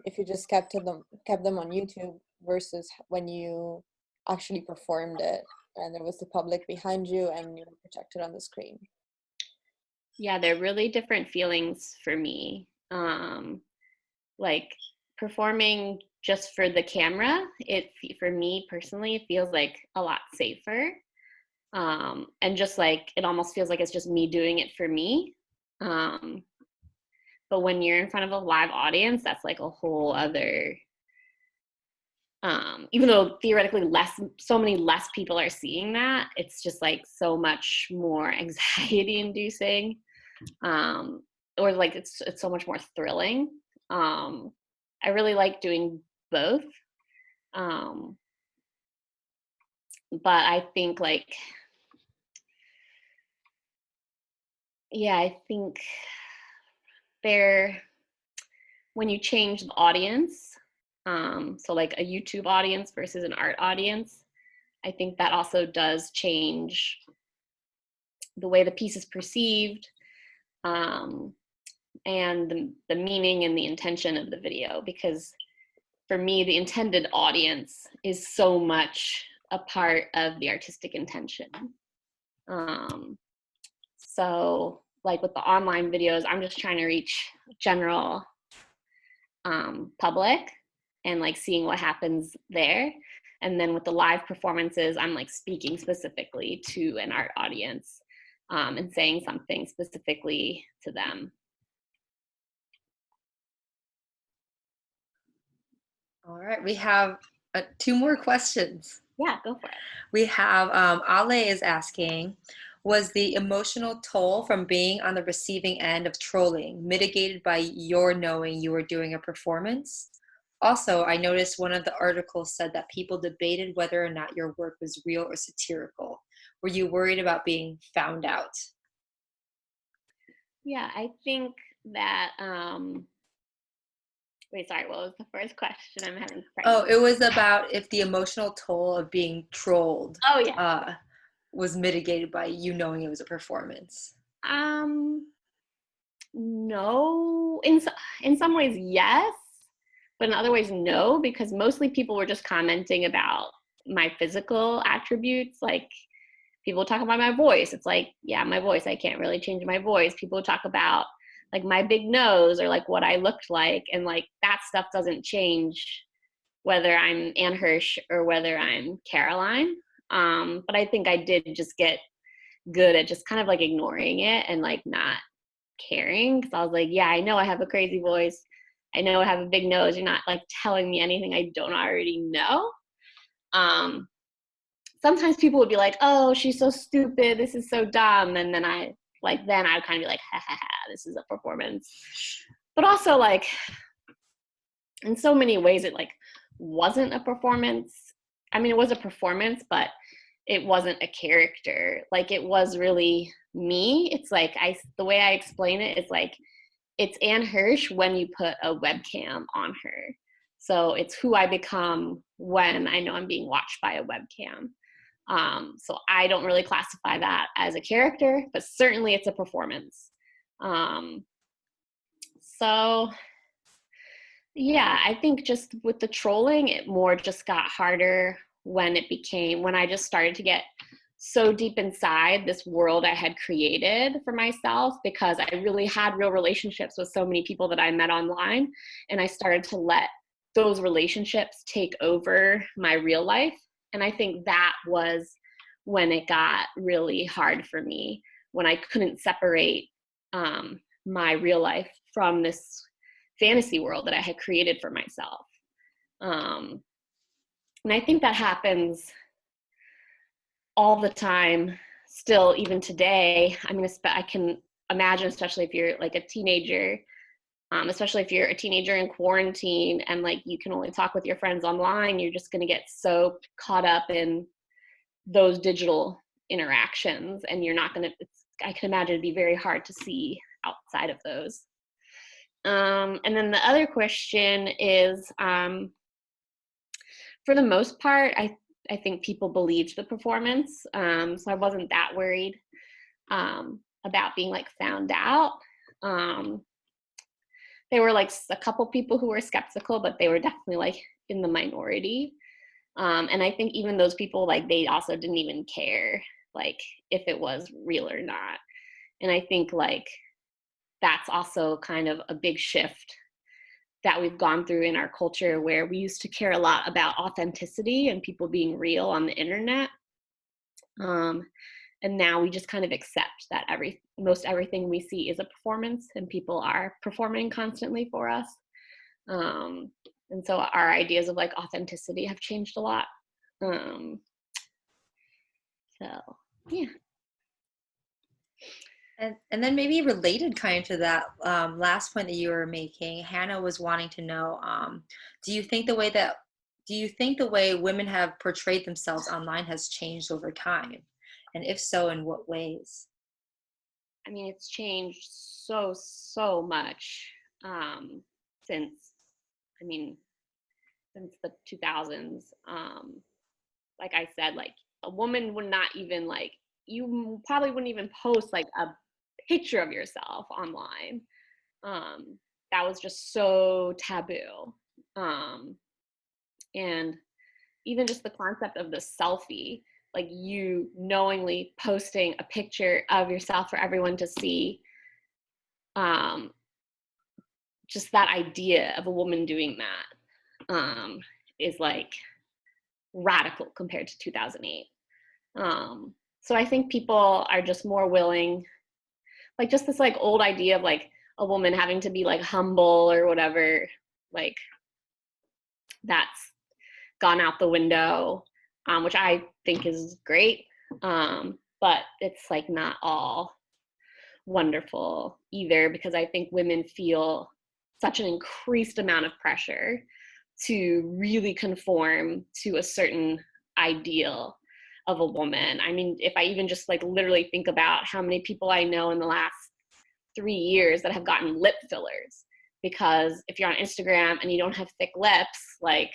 if you just kept them on YouTube versus when you actually performed it and there was the public behind you and you were projected on the screen? Yeah, they're really different feelings for me. Like performing just for the camera, for me personally, it feels like a lot safer. And just like, it almost feels like it's just me doing it for me. But when you're in front of a live audience, that's like a whole other, even though theoretically so many less people are seeing that, it's just like so much more anxiety inducing. Or like it's so much more thrilling. I really like doing both. But I think like, yeah, I think when you change the audience, so like a YouTube audience versus an art audience, I think that also does change the way the piece is perceived, and the meaning and the intention of the video, because for me, the intended audience is so much a part of the artistic intention. So like with the online videos, I'm just trying to reach general public and like seeing what happens there. And then with the live performances, I'm like speaking specifically to an art audience and saying something specifically to them. All right, we have 2 more questions. Yeah, go for it. We have Ale is asking, was the emotional toll from being on the receiving end of trolling mitigated by your knowing you were doing a performance? Also, I noticed one of the articles said that people debated whether or not your work was real or satirical. Were you worried about being found out? Yeah, I think that wait, sorry, what was the first question? I'm having Oh, it was about if the emotional toll of being trolled Oh yeah. Was mitigated by you knowing it was a performance. No, in some ways yes, but in other ways no, because mostly people were just commenting about my physical attributes. Like people talk about my voice. It's like, yeah, my voice, I can't really change my voice. People talk about like my big nose or like what I looked like, and like that stuff doesn't change whether I'm Anne Hirsh or whether I'm Caroline. But I think I did just get good at just kind of like ignoring it and like not caring, because I was like, yeah, I know I have a crazy voice. I know I have a big nose. You're not like telling me anything I don't already know. Sometimes people would be like, oh, she's so stupid. This is so dumb. And then I would kind of be like, ha ha ha, this is a performance. But also like, in so many ways, it like wasn't a performance. I mean, it was a performance, but it wasn't a character. Like it was really me. It's like the way I explain it is like it's Anne Hirsh when you put a webcam on her. So it's who I become when I know I'm being watched by a webcam. So I don't really classify that as a character, but certainly it's a performance. So yeah, I think just with the trolling, it more just got harder when I just started to get so deep inside this world I had created for myself, because I really had real relationships with so many people that I met online. And I started to let those relationships take over my real life. And I think that was when it got really hard for me, when I couldn't separate my real life from this fantasy world that I had created for myself. And I think that happens all the time still, even today. I mean, I can imagine, especially if you're like a teenager, especially if you're a teenager in quarantine and like you can only talk with your friends online, you're just going to get so caught up in those digital interactions, and you're not going to, I can imagine it'd be very hard to see outside of those. And then the other question is, for the most part, I think people believed the performance. So I wasn't that worried about being like found out. There were like a couple people who were skeptical, but they were definitely like in the minority. And I think even those people, like they also didn't even care like if it was real or not. And I think like that's also kind of a big shift that we've gone through in our culture, where we used to care a lot about authenticity and people being real on the internet. And now we just kind of accept that most everything we see is a performance, and people are performing constantly for us. And so our ideas of like authenticity have changed a lot. So yeah. And then maybe related kind of to that last point that you were making, Hannah was wanting to know, do you think the way women have portrayed themselves online has changed over time? And if so, in what ways? I mean, it's changed so much since the 2000s. Like I said, like a woman would not even like, you probably wouldn't even post like a picture of yourself online. That was just so taboo. And even just the concept of the selfie, like you knowingly posting a picture of yourself for everyone to see, just that idea of a woman doing that is like radical compared to 2008. So I think people are just more willing, like just this like old idea of like a woman having to be like humble or whatever, like that's gone out the window, which I think is great. But it's like not all wonderful either, because I think women feel such an increased amount of pressure to really conform to a certain ideal of a woman. I mean, if I even just like literally think about how many people I know in the last 3 years that have gotten lip fillers, because if you're on Instagram and you don't have thick lips, like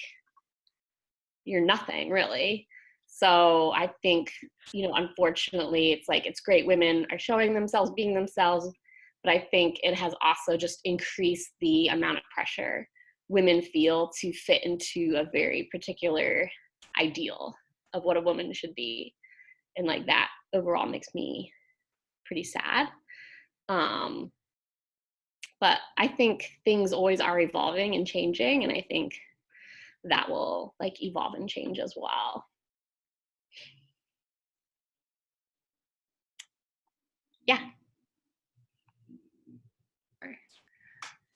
you're nothing really. So I think, you know, unfortunately, it's like, it's great women are showing themselves, being themselves, but I think it has also just increased the amount of pressure women feel to fit into a very particular ideal of what a woman should be. And like that overall makes me pretty sad. But I think things always are evolving and changing, and I think that will like evolve and change as well. Yeah.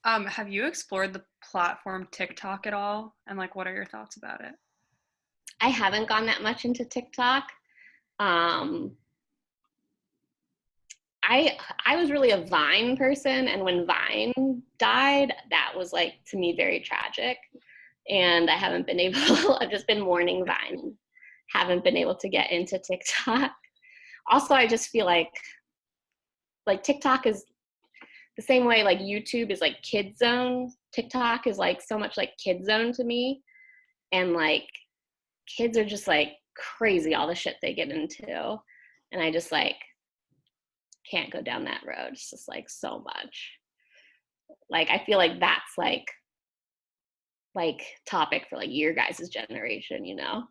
Have you explored the platform TikTok at all? And like, what are your thoughts about it? I haven't gone that much into TikTok. I was really a Vine person, and when Vine died, that was like to me very tragic. And I haven't been able, I've just been mourning Vine. Haven't been able to get into TikTok. Also, I just feel like TikTok is the same way like YouTube is like kid zone. TikTok is like so much like kid zone to me. And like kids are just like crazy, all the shit they get into. And I just like can't go down that road. It's just like so much. Like I feel like that's like topic for like your guys' generation, you know?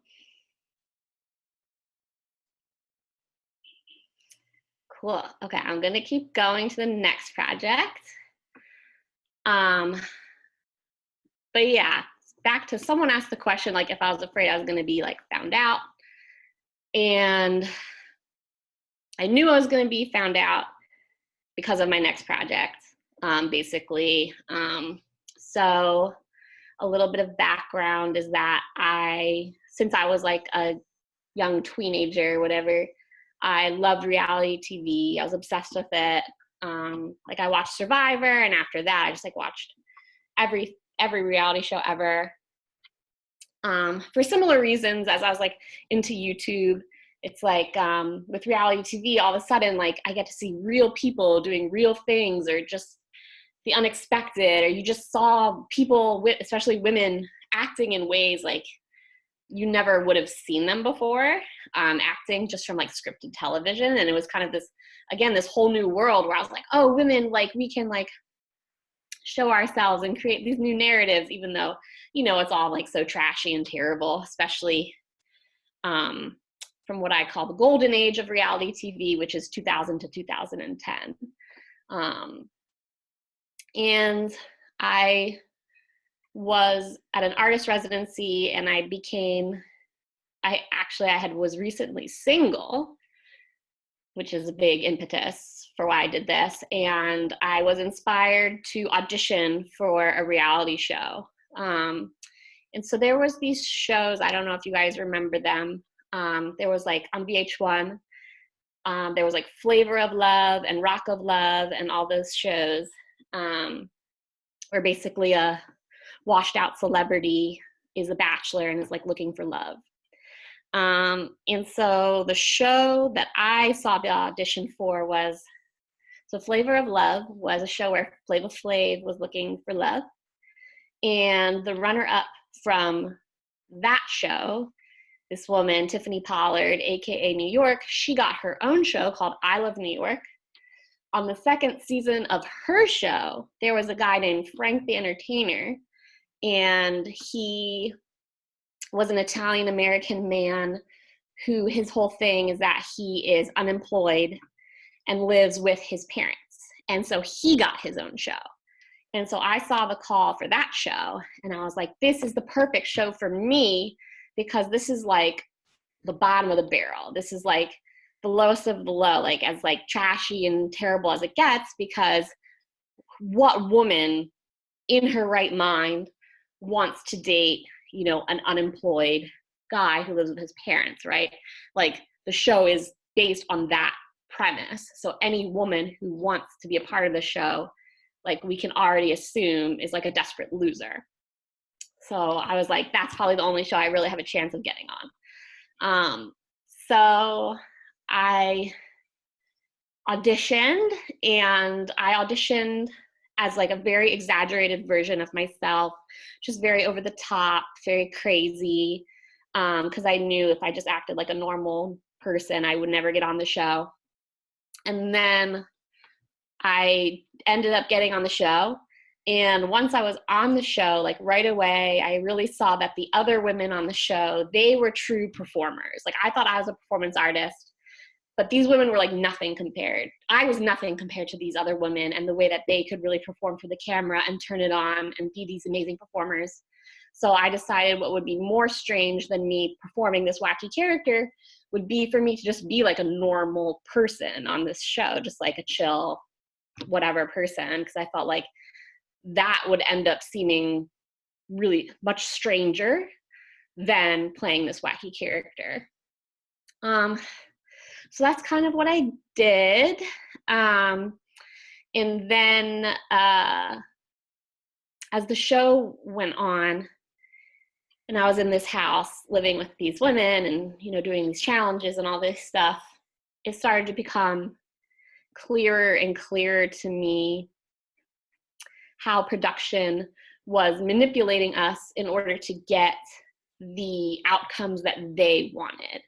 Cool. Okay, I'm gonna keep going to the next project. But yeah, back to someone asked the question like if I was afraid I was gonna be like found out. And I knew I was gonna be found out because of my next project, basically. So a little bit of background is that since I was like a young teenager, whatever, I loved reality TV. I was obsessed with it. Like I watched Survivor, and after that, I just like watched every reality show ever. For similar reasons, as I was like into YouTube, it's like with reality TV, all of a sudden, like I get to see real people doing real things, or just the unexpected, or you just saw people, especially women, acting in ways like you never would have seen them before, acting just from like scripted television. And it was kind of this, again, this whole new world where I was like, oh, women, like we can like show ourselves and create these new narratives, even though, you know, it's all like so trashy and terrible, especially from what I call the golden age of reality TV, which is 2000 to 2010. And I was at an artist residency, and I was recently single, which is a big impetus for why I did this. And I was inspired to audition for a reality show. And so there was these shows, I don't know if you guys remember them. There was like on VH1, there was like Flavor of Love and Rock of Love and all those shows, where basically a washed out celebrity is a bachelor and is like looking for love. And so the show that I saw the audition for was, so Flavor of Love was a show where Flavor Flav was looking for love. And the runner-up from that show, this woman, Tiffany Pollard, AKA New York, she got her own show called I Love New York. On the second season of her show, there was a guy named Frank the Entertainer, and he was an Italian-American man who his whole thing is that he is unemployed and lives with his parents. And so he got his own show. And so I saw the call for that show, and I was like, this is the perfect show for me, because this is like the bottom of the barrel. This is like the lowest of the low, like as like trashy and terrible as it gets, because what woman in her right mind wants to date, you know, an unemployed guy who lives with his parents, right? Like the show is based on that premise. So any woman who wants to be a part of the show, like we can already assume is like a desperate loser. So I was like, that's probably the only show I really have a chance of getting on. So I auditioned, and I auditioned as like a very exaggerated version of myself, just very over the top, very crazy, because I knew if I just acted like a normal person, I would never get on the show. And then I ended up getting on the show. And once I was on the show, like right away, I really saw that the other women on the show, they were true performers. Like I thought I was a performance artist, but these women were like nothing compared. I was nothing compared to these other women and the way that they could really perform for the camera and turn it on and be these amazing performers. So I decided what would be more strange than me performing this wacky character would be for me to just be like a normal person on this show, just like a chill, whatever person, because I felt like that would end up seeming really much stranger than playing this wacky character. So that's kind of what I did. And then as the show went on, and I was in this house living with these women and, you know, doing these challenges and all this stuff, it started to become clearer and clearer to me how production was manipulating us in order to get the outcomes that they wanted.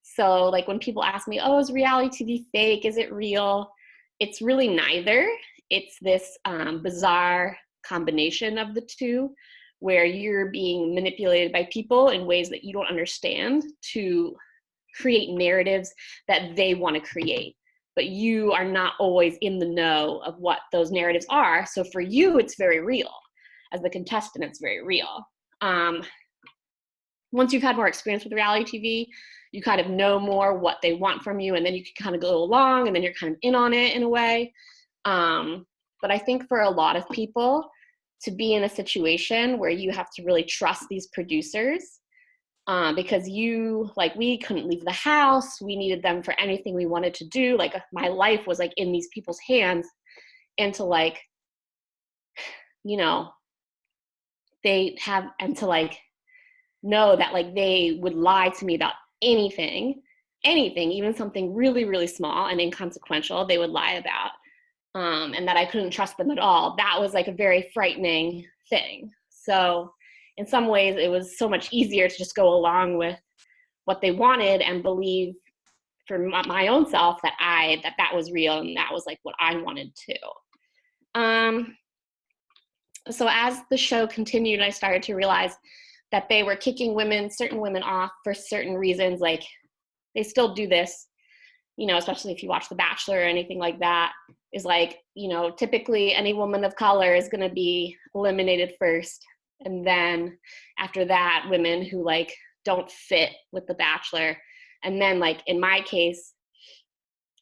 So like when people ask me, oh, is reality TV fake? Is it real? It's really neither. It's this bizarre combination of the two, where you're being manipulated by people in ways that you don't understand to create narratives that they want to create. But you are not always in the know of what those narratives are. So for you, it's very real. As the contestant, it's very real. Once you've had more experience with reality TV, you kind of know more what they want from you, and then you can kind of go along, and then you're kind of in on it in a way. But I think for a lot of people, to be in a situation where you have to really trust these producers, because we couldn't leave the house. We needed them for anything we wanted to do. Like my life was like in these people's hands, and to like, you know, know that like they would lie to me about anything, even something really, really small and inconsequential, they would lie about, and that I couldn't trust them at all. That was like a very frightening thing. So in some ways, it was so much easier to just go along with what they wanted and believe for my own self that that was real and that was like what I wanted to. So as the show continued, I started to realize that they were kicking certain women off for certain reasons. Like they still do this, you know, especially if you watch The Bachelor or anything like that, is like, you know, typically any woman of color is going to be eliminated first. And then after that, women who like don't fit with The Bachelor. And then like in my case,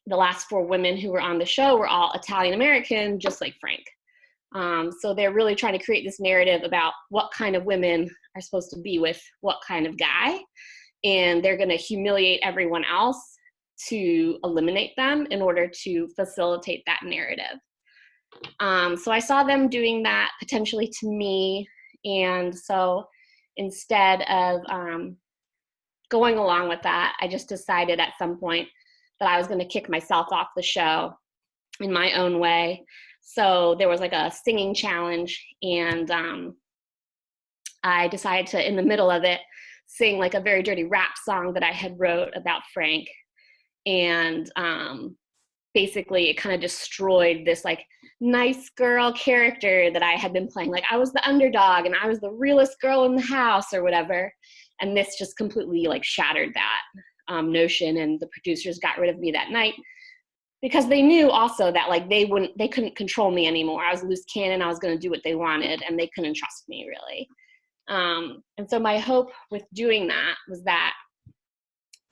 the last 4 women who were on the show were all Italian American, just like Frank. So they're really trying to create this narrative about what kind of women are supposed to be with what kind of guy. And they're going to humiliate everyone else to eliminate them in order to facilitate that narrative. So I saw them doing that potentially to me. And so instead of going along with that, I just decided at some point that I was going to kick myself off the show in my own way. So there was like a singing challenge, and I decided to, in the middle of it, sing like a very dirty rap song that I had wrote about Frank. And basically it kind of destroyed this like nice girl character that I had been playing. Like I was the underdog and I was the realest girl in the house or whatever. And this just completely like shattered that notion, and the producers got rid of me that night because they knew also that like they couldn't control me anymore. I was a loose cannon. I was going to do what they wanted, and they couldn't trust me really. And so my hope with doing that was that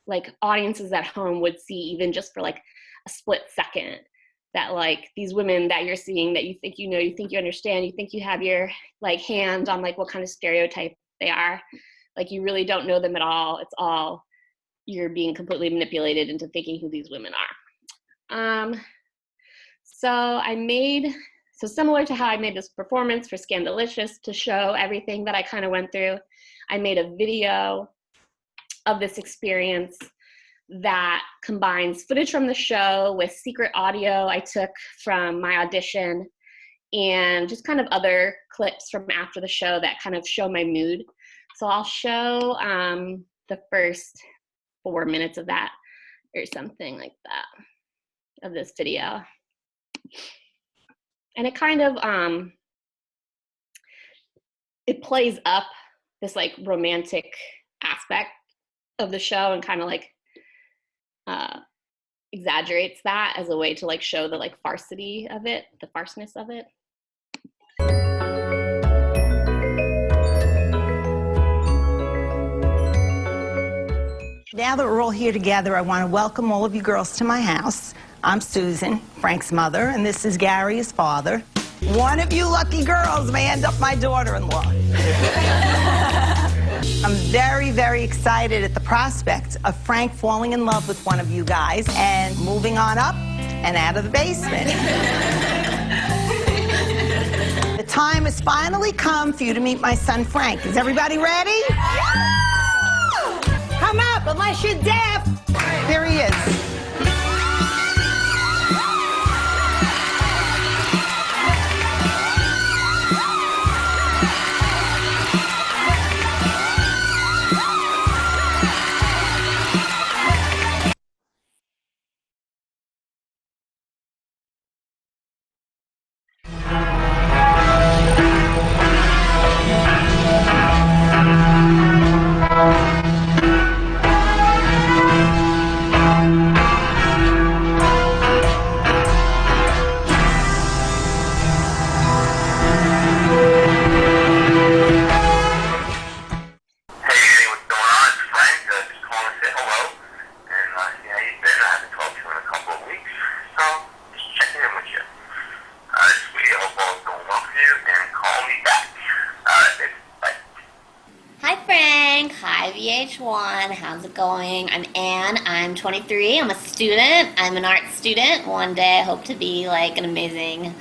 like audiences at home would see even just for like a split second, that like these women that you're seeing that you think you know, you think you understand, you think you have your like hand on like what kind of stereotype they are, like you really don't know them at all. It's all, you're being completely manipulated into thinking who these women are. So similar to how I made this performance for Scandalicious to show everything that I kind of went through, I made a video of this experience that combines footage from the show with secret audio I took from my audition and just kind of other clips from after the show that kind of show my mood. So I'll show the first 4 minutes of that or something like that, of this video. And it kind of, it plays up this like romantic aspect of the show and kind of like exaggerates that as a way to like show the like farcity of it, the farceness of it. Now that we're all here together, I want to welcome all of you girls to my house. I'm Susan, Frank's mother, and this is Gary, his father. One of you lucky girls may end up my daughter-in-law. I'm very, very excited at the prospect of Frank falling in love with one of you guys and moving on up and out of the basement. The time has finally come for you to meet my son, Frank. Is everybody ready? Come up, unless you're deaf. There he is. How's it going? I'm Anne. I'm 23. I'm a student. I'm an art student. One day I hope to be like an amazing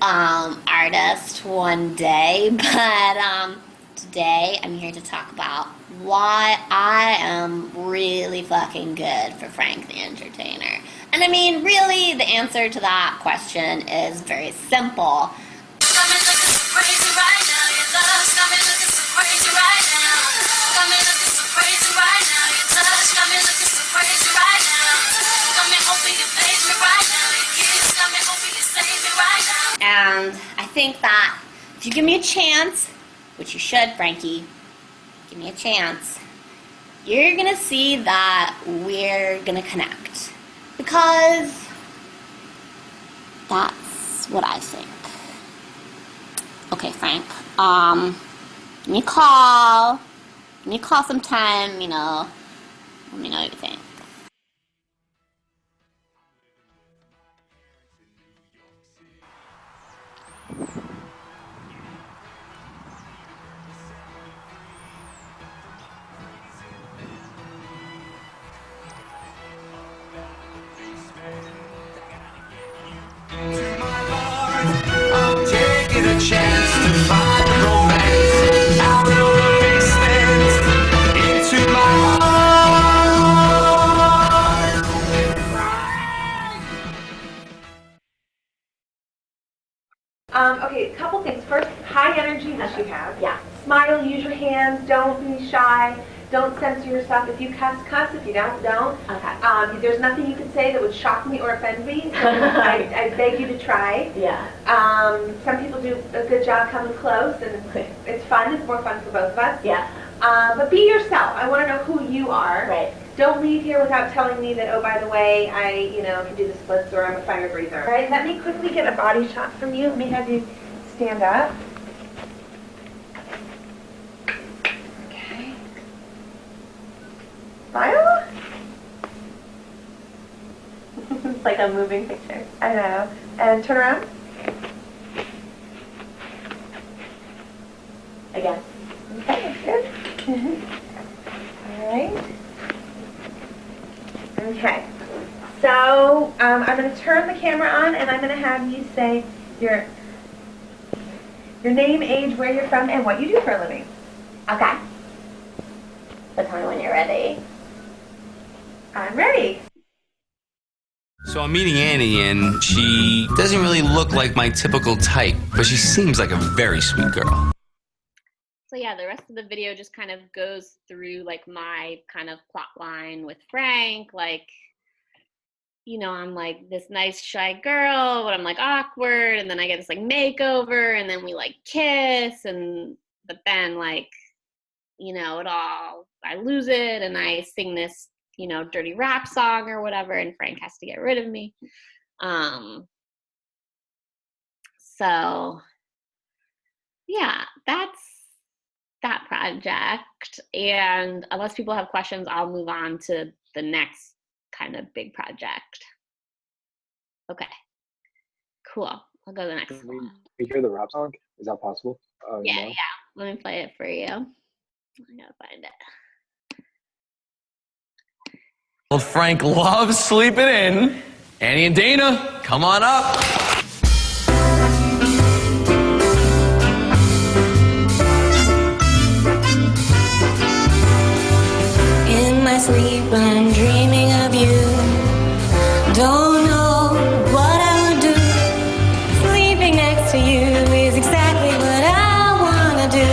artist one day. But today I'm here to talk about why I am really fucking good for Frank the Entertainer. And I mean, really, the answer to that question is very simple. And I think that if you give me a chance, which you should, Frankie, give me a chance, you're gonna see that we're gonna connect. Because that's what I think. Okay, Frank, give me a call sometime, you know, let me know what you think. Taking a chance to find romance out of the basement into my heart. Okay, a couple things. First, high energy, which you have. Yeah. Smile, use your hands, don't be shy, don't censor yourself. If you cuss, cuss. If you don't. Okay. There's nothing you can say that would shock me or offend me, so I beg you to try. Yeah. Some people do a good job coming close, and it's fun. It's more fun for both of us. Yeah. But be yourself. I want to know who you are. Right. Don't leave here without telling me that, oh, by the way, I, can do the splits, or I'm a fire breather. All right, let me quickly get a body shot from you. Let me have you stand up. Okay. Smile. It's like a moving picture. I know. And turn around. Again. Okay, that's good. All right. Okay. So I'm going to turn the camera on, and I'm going to have you say your name, age, where you're from, and what you do for a living. Okay. So tell me when you're ready. I'm ready. So I'm meeting Annie, and she doesn't really look like my typical type, but she seems like a very sweet girl. So yeah, the rest of the video just kind of goes through like my kind of plot line with Frank, like, you know, I'm like this nice shy girl, but I'm like awkward, and then I get this like makeover, and then we like kiss, and but then like, you know, I lose it, and I sing this, you know, dirty rap song or whatever, and Frank has to get rid of me. So yeah, that's that project. And unless people have questions, I'll move on to the next kind of big project. Okay, cool. I'll go to the next Can one. we hear the rap song? Is that possible? Yeah, No? yeah. Let me play it for you. I gotta find it. Well, Frank loves sleeping in. Annie and Dana, come on up. In my sleep, I'm dreaming of you. Don't know what I would do. Sleeping next to you is exactly what I wanna do.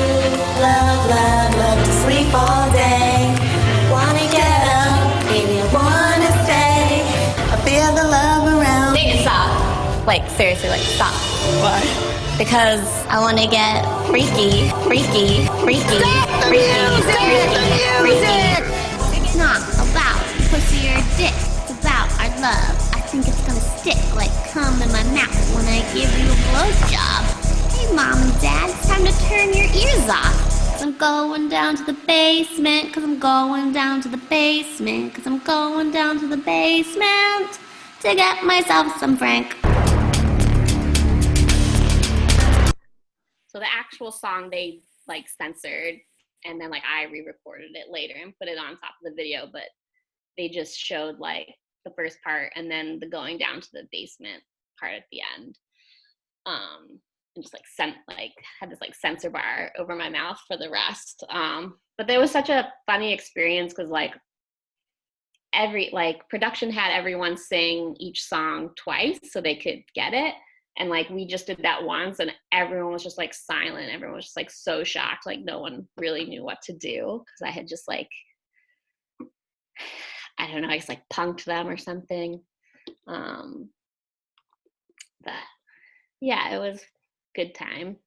Love, love, love to sleep all day. Wanna get up, baby, I wanna stay. I feel the love around. Dana, stop. Like, seriously, like, stop. Why? Because I want to get freaky, freaky, freaky, freaky, freaky. It's not about pussy or dick. It's about our love. I think it's gonna stick like cum in my mouth when I give you a blowjob. Hey, mom and dad, it's time to turn your ears off. 'Cause I'm going down to the basement. 'Cause I'm going down to the basement. 'Cause I'm going down to the basement to get myself some Frank. So the actual song they like censored, and then like I re-recorded it later and put it on top of the video, but they just showed like the first part and then the going down to the basement part at the end. And just like had this like censor bar over my mouth for the rest. But it was such a funny experience because like every like production had everyone sing each song twice so they could get it. And like we just did that once and everyone was just like silent. Everyone was just like so shocked. Like no one really knew what to do because I had just like, I don't know, I just like punked them or something. But yeah, it was a good time.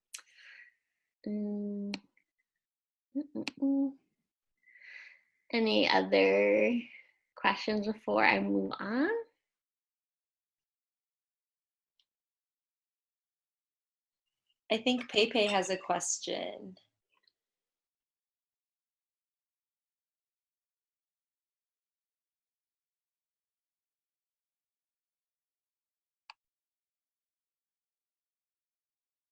Any other questions before I move on? I think Pepe has a question.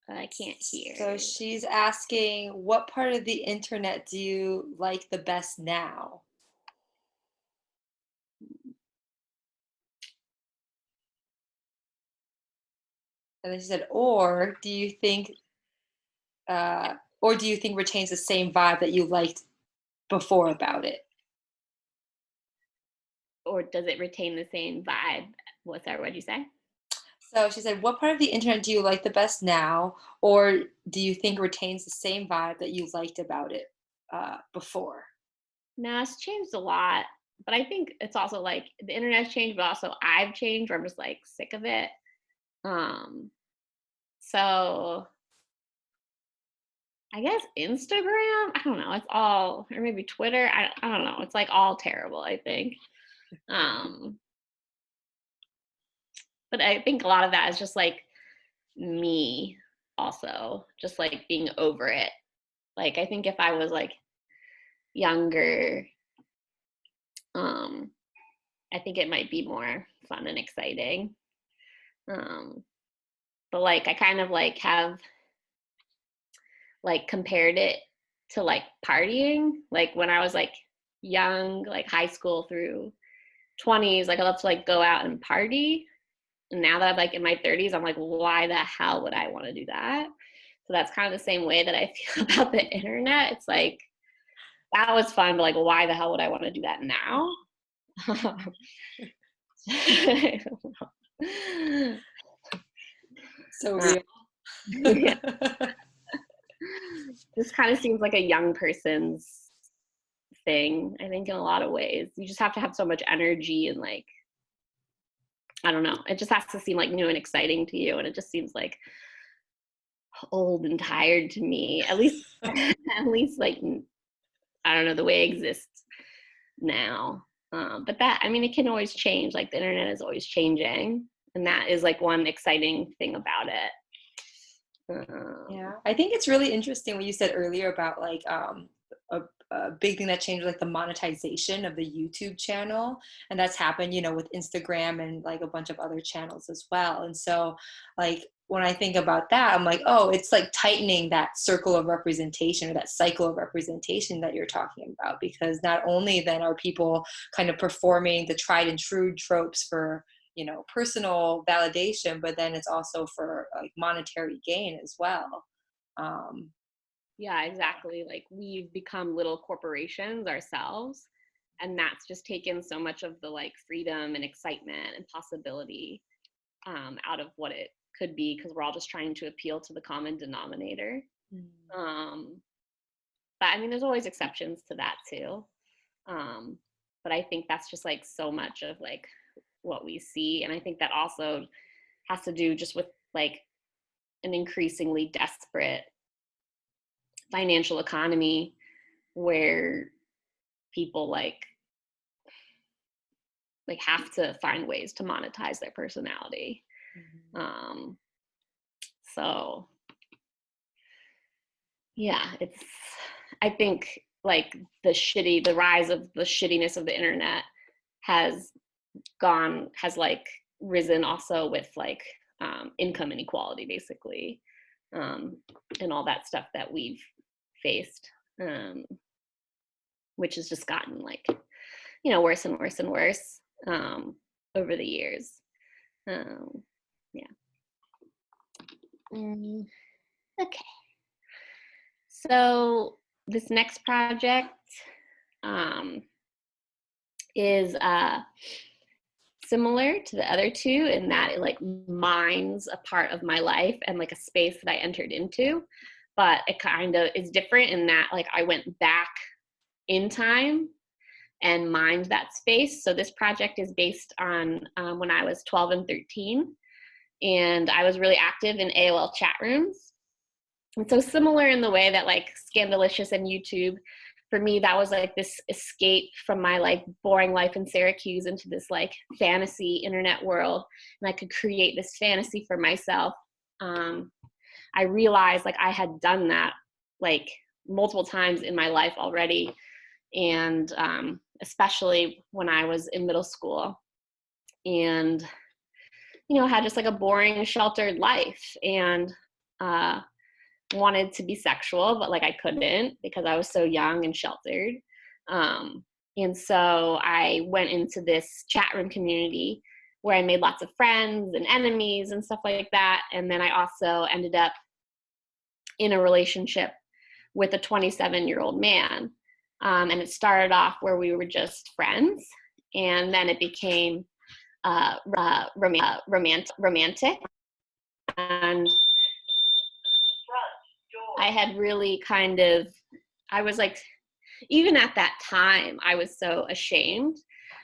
I can't hear. So she's asking, what part of the internet do you like the best now? And then she said, or do you think retains the same vibe that you liked before about it? Or does it retain the same vibe? What'd you say? So she said, what part of the internet do you like the best now? Or do you think retains the same vibe that you liked about it before? No, it's changed a lot. But I think it's also like the internet's changed, but also I've changed, or I'm just like sick of it. So I guess Instagram, I don't know, it's all, or maybe Twitter, I don't know, it's like all terrible, I think. But I think a lot of that is just like me also, just like being over it. Like I think if I was like younger, I think it might be more fun and exciting. But like I kind of like have like compared it to like partying. Like when I was like young, like high school through 20s, like I love to like go out and party. And now that I'm like in my 30s, I'm like, why the hell would I want to do that? So that's kind of the same way that I feel about the internet. It's like, that was fun, but like, why the hell would I want to do that now? So real. Yeah. This kind of seems like a young person's thing, I think, in a lot of ways. You just have to have so much energy and like, I don't know. It just has to seem like new and exciting to you. And it just seems like old and tired to me, at least, at least like, I don't know, the way it exists now. But that, I mean, it can always change. Like the internet is always changing. And that is like one exciting thing about it. Yeah, I think it's really interesting what you said earlier about like a big thing that changed, like the monetization of the YouTube channel, and that's happened, you know, with Instagram and like a bunch of other channels as well. And so, like when I think about that, I'm like, oh, it's like tightening that circle of representation or that cycle of representation that you're talking about, because not only then are people kind of performing the tried and true tropes for, you know, personal validation, but then it's also for like monetary gain as well. Yeah, exactly. Like we've become little corporations ourselves, and that's just taken so much of the like freedom and excitement and possibility out of what it could be, because we're all just trying to appeal to the common denominator. But I mean, there's always exceptions to that too. But I think that's just like so much of like what we see. And I think that also has to do just with like an increasingly desperate financial economy where people like have to find ways to monetize their personality. So yeah, it's, I think like the rise of the shittiness of the internet has like risen also with like income inequality basically, and all that stuff that we've faced, which has just gotten like, you know, worse and worse and worse over the years. Yeah. Okay. So this next project is similar to the other two in that it like mines a part of my life and like a space that I entered into, but it kind of is different in that like I went back in time and mined that space. So this project is based on when I was 12 and 13, and I was really active in AOL chat rooms. And so similar in the way that like Scandalicious and YouTube, for me, that was like this escape from my like boring life in Syracuse into this like fantasy internet world. And I could create this fantasy for myself. I realized like I had done that like multiple times in my life already. And especially when I was in middle school and, you know, had just like a boring sheltered life and wanted to be sexual, but like I couldn't because I was so young and sheltered. And so I went into this chat room community where I made lots of friends and enemies and stuff like that. And then I also ended up in a relationship with a 27-year-old man. And it started off where we were just friends, and then it became romantic. And I had really kind of, I was like, even at that time, I was so ashamed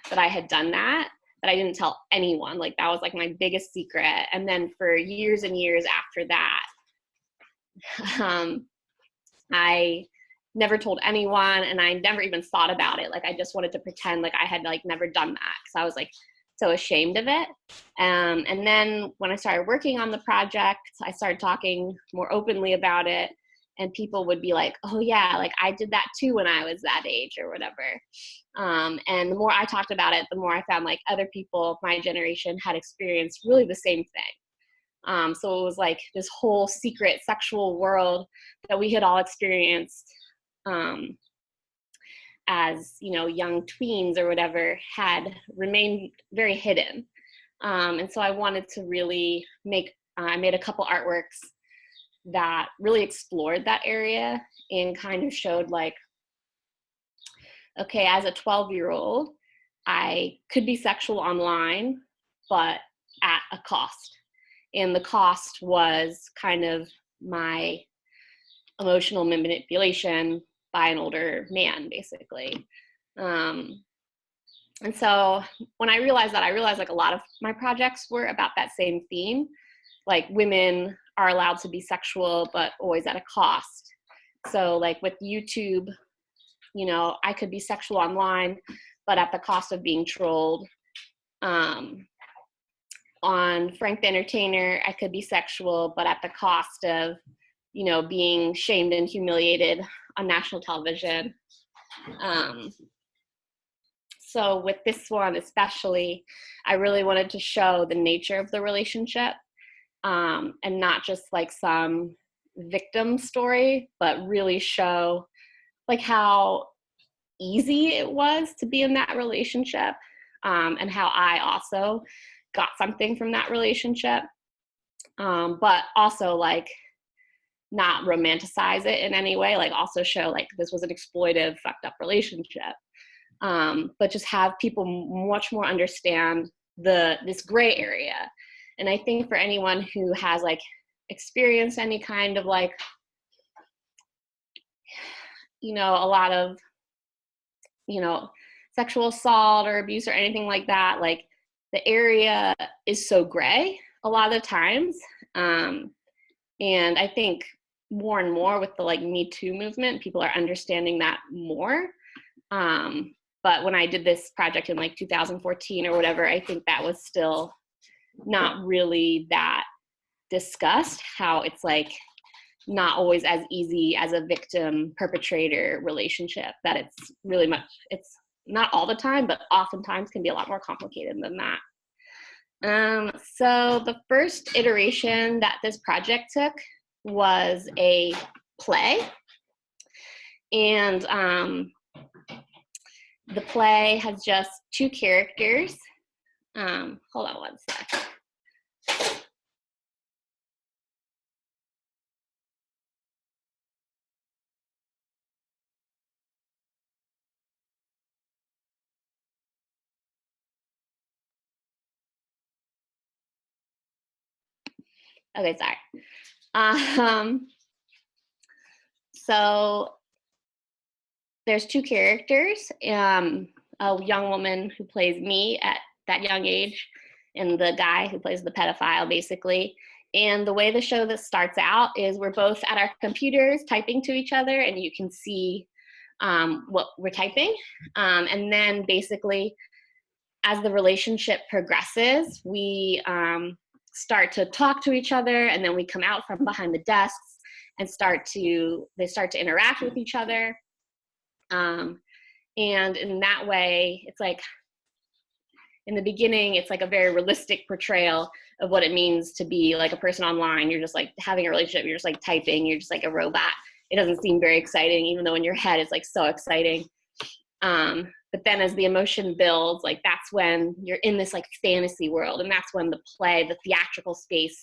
that I had done that I didn't tell anyone. Like that was like my biggest secret. And then for years and years after that, I never told anyone, and I never even thought about it. Like I just wanted to pretend like I had like never done that because I was like so ashamed of it. And then when I started working on the project, I started talking more openly about it. and people would be like, oh yeah, like I did that too when I was that age or whatever. And the more I talked about it, the more I found like other people of my generation had experienced really the same thing. So it was like this whole secret sexual world that we had all experienced as, you know, young tweens or whatever, had remained very hidden. And so I wanted to really I made a couple artworks that really explored that area and kind of showed like, okay, as a 12-year-old, I could be sexual online, but at a cost. And the cost was kind of my emotional manipulation by an older man, basically. And so when I realized that, I realized like a lot of my projects were about that same theme. Like women are allowed to be sexual, but always at a cost. So like with YouTube, you know, I could be sexual online, but at the cost of being trolled. On Frank the Entertainer, I could be sexual, but at the cost of, you know, being shamed and humiliated on national television. So with this one especially, I really wanted to show the nature of the relationship, and not just like some victim story, but really show like how easy it was to be in that relationship, and how I also got something from that relationship, but also like not romanticize it in any way, like also show like this was an exploitive, fucked up relationship, but just have people much more understand this gray area. And I think for anyone who has like experienced any kind of like, you know, a lot of, you know, sexual assault or abuse or anything like that, like the area is so gray a lot of the times. And I think more and more with the like Me Too movement, people are understanding that more. But when I did this project in like 2014 or whatever, I think that was still not really that discussed, how it's like not always as easy as a victim perpetrator relationship, that it's really much, it's not all the time, but oftentimes can be a lot more complicated than that. So the first iteration that this project took was a play. And the play has just 2 characters. Hold on one sec. Okay, sorry. So there's 2 characters, a young woman who plays me at that young age, and the guy who plays the pedophile, basically. And the way the show that starts out is we're both at our computers typing to each other, and you can see what we're typing. And then basically, as the relationship progresses, we start to talk to each other, and then we come out from behind the desks and they start to interact with each other. And in that way, it's like, in the beginning, it's like a very realistic portrayal of what it means to be like a person online. You're just like having a relationship, you're just like typing, you're just like a robot. It doesn't seem very exciting, even though in your head it's like so exciting. But then as the emotion builds, like that's when you're in this like fantasy world, and that's when the play, the theatrical space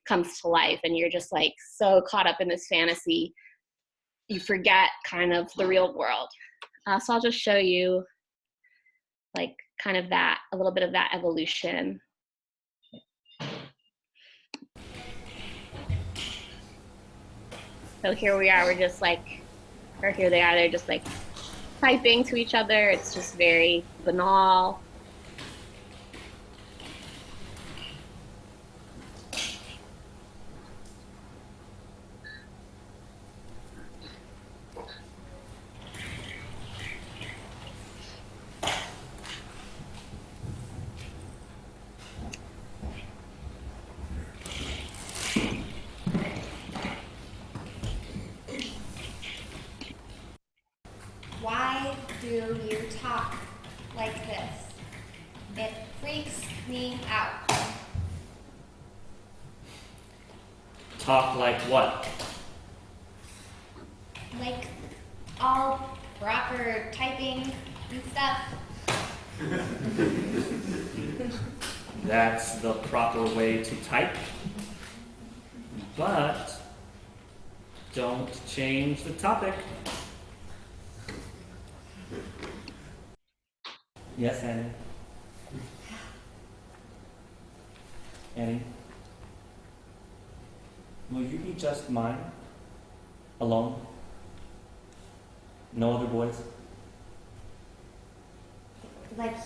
comes to life, and you're just like so caught up in this fantasy, you forget kind of the real world. So I'll just show you like kind of that, a little bit of that evolution. So here we are, we're just like, or here they are, they're just like typing to each other. It's just very banal. Why do you talk like this? It freaks me out. Talk like what? Like all proper typing and stuff. That's the proper way to type. But don't change the topic. Yes, Annie. Annie, will you be just mine? Alone? No other boys? Like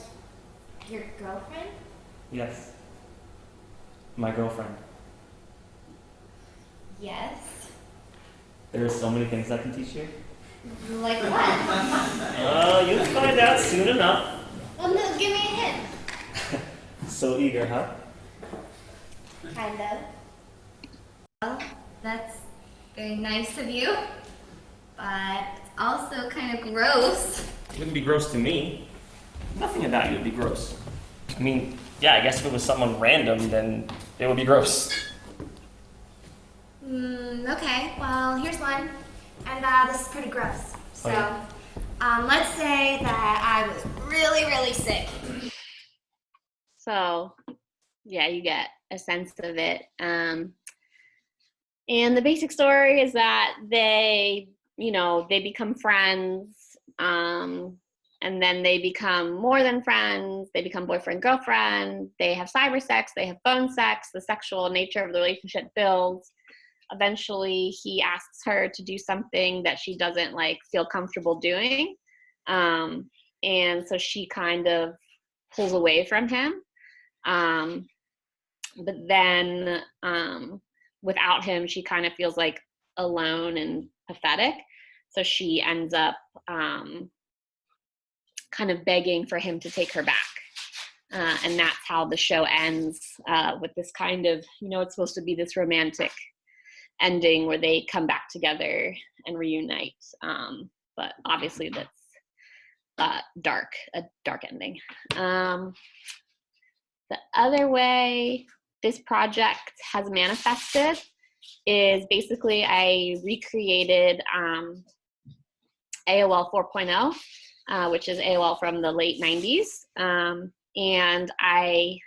your girlfriend? Yes. My girlfriend. Yes. There are so many things I can teach you. Like what? You'll find out soon enough. Well, no, give me a hint. So eager, huh? Kind of. Well, that's very nice of you, but it's also kind of gross. It wouldn't be gross to me. Nothing about you would be gross. I mean, yeah, I guess if it was someone random, then it would be gross. Okay, well, here's one. And this is pretty gross. So, let's say that I was really, really sick. So, yeah, you get a sense of it. And the basic story is that they become friends, and then they become more than friends. They become boyfriend, girlfriend. They have cyber sex. They have phone sex. The sexual nature of the relationship builds. Eventually, he asks her to do something that she doesn't feel comfortable doing. And so she kind of pulls away from him. But then without him, she kind of feels alone and pathetic. So she ends up kind of begging for him to take her back. And that's how the show ends, with this kind of, it's supposed to be this romantic ending where they come back together and reunite. But obviously that's a dark ending. The other way this project has manifested is basically I recreated AOL 4.0, which is AOL from the late 90s. And I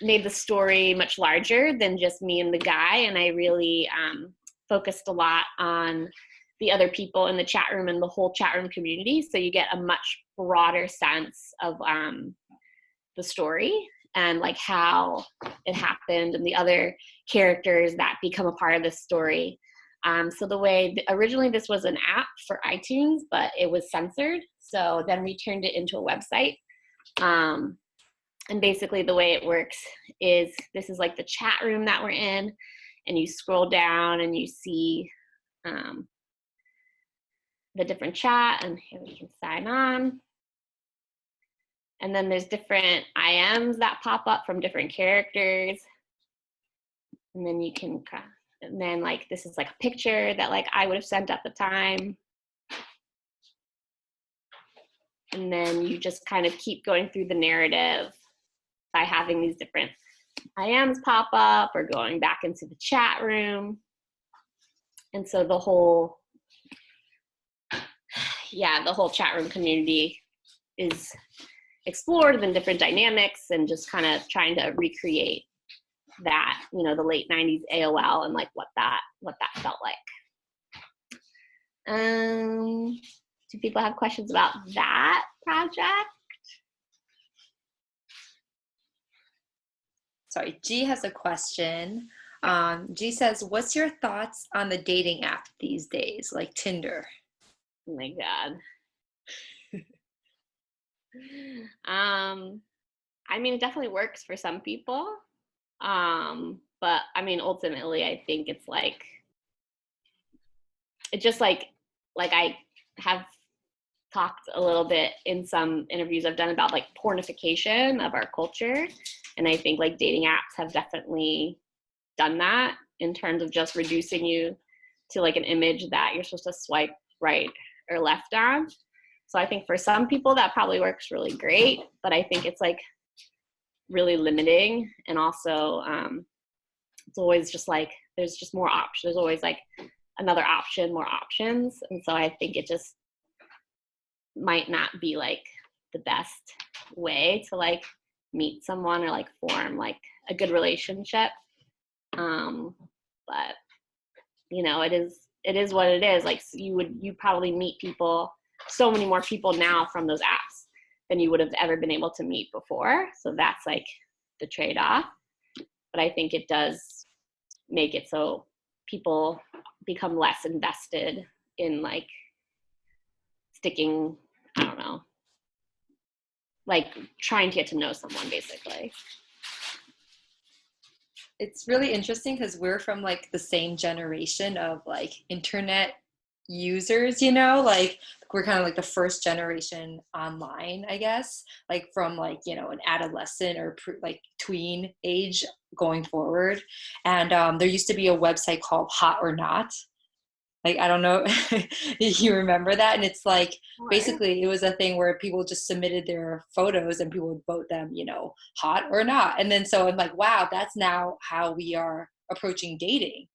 made the story much larger than just me and the guy. And I really focused a lot on the other people in the chat room and the whole chat room community. So you get a much broader sense of the story and how it happened and the other characters that become a part of this story. So the way, originally this was an app for iTunes, but it was censored. So then we turned it into a website. And basically the way it works is this is the chat room that we're in, and you scroll down and you see the different chat, and here we can sign on. And then there's different IMs that pop up from different characters. And then you can, and then this is a picture that I would have sent at the time. And then you just kind of keep going through the narrative by having these different IMs pop up or going back into the chat room. And so the whole chat room community is explored in different dynamics and just kind of trying to recreate that, the late 90s AOL and what that felt like. Do people have questions about that project? Sorry, G has a question. G says, what's your thoughts on the dating app these days, like Tinder? Oh my God. I mean, it definitely works for some people. But I mean, ultimately, I think it's it's just I have talked a little bit in some interviews I've done about pornification of our culture. And I think dating apps have definitely done that in terms of just reducing you to an image that you're supposed to swipe right or left on. So I think for some people that probably works really great, but I think it's like really limiting. And also it's always just like, there's just more options. There's always like another option, more options. And so I think it just might not be like the best way to like meet someone or like form like a good relationship. But you know, it is what it is. Like you probably meet people, so many more people now from those apps than you would have ever been able to meet before. So that's like the trade-off. But I think it does make it so people become less invested in like sticking, I don't know, like trying to get to know someone basically. It's really interesting because we're from like the same generation of like internet users, you know, like we're kind of like the first generation online, I guess, like from like, you know, an adolescent or like tween age going forward. And there used to be a website called Hot or Not. Like, I don't know if you remember that. And it's like, basically it was a thing where people just submitted their photos and people would vote them, you know, hot or not. And then so I'm like, wow, that's now how we are approaching dating,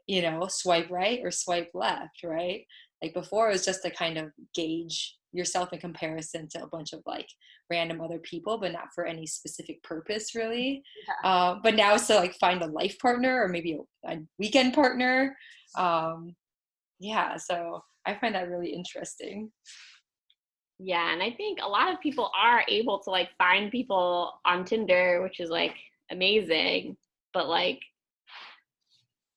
you know, swipe right or swipe left, right? Like before it was just to kind of gauge yourself in comparison to a bunch of like random other people, but not for any specific purpose really. But now it's to like find a life partner or maybe a weekend partner. Yeah, so I find that really interesting. Yeah, and I think a lot of people are able to like find people on Tinder, which is like amazing. But like,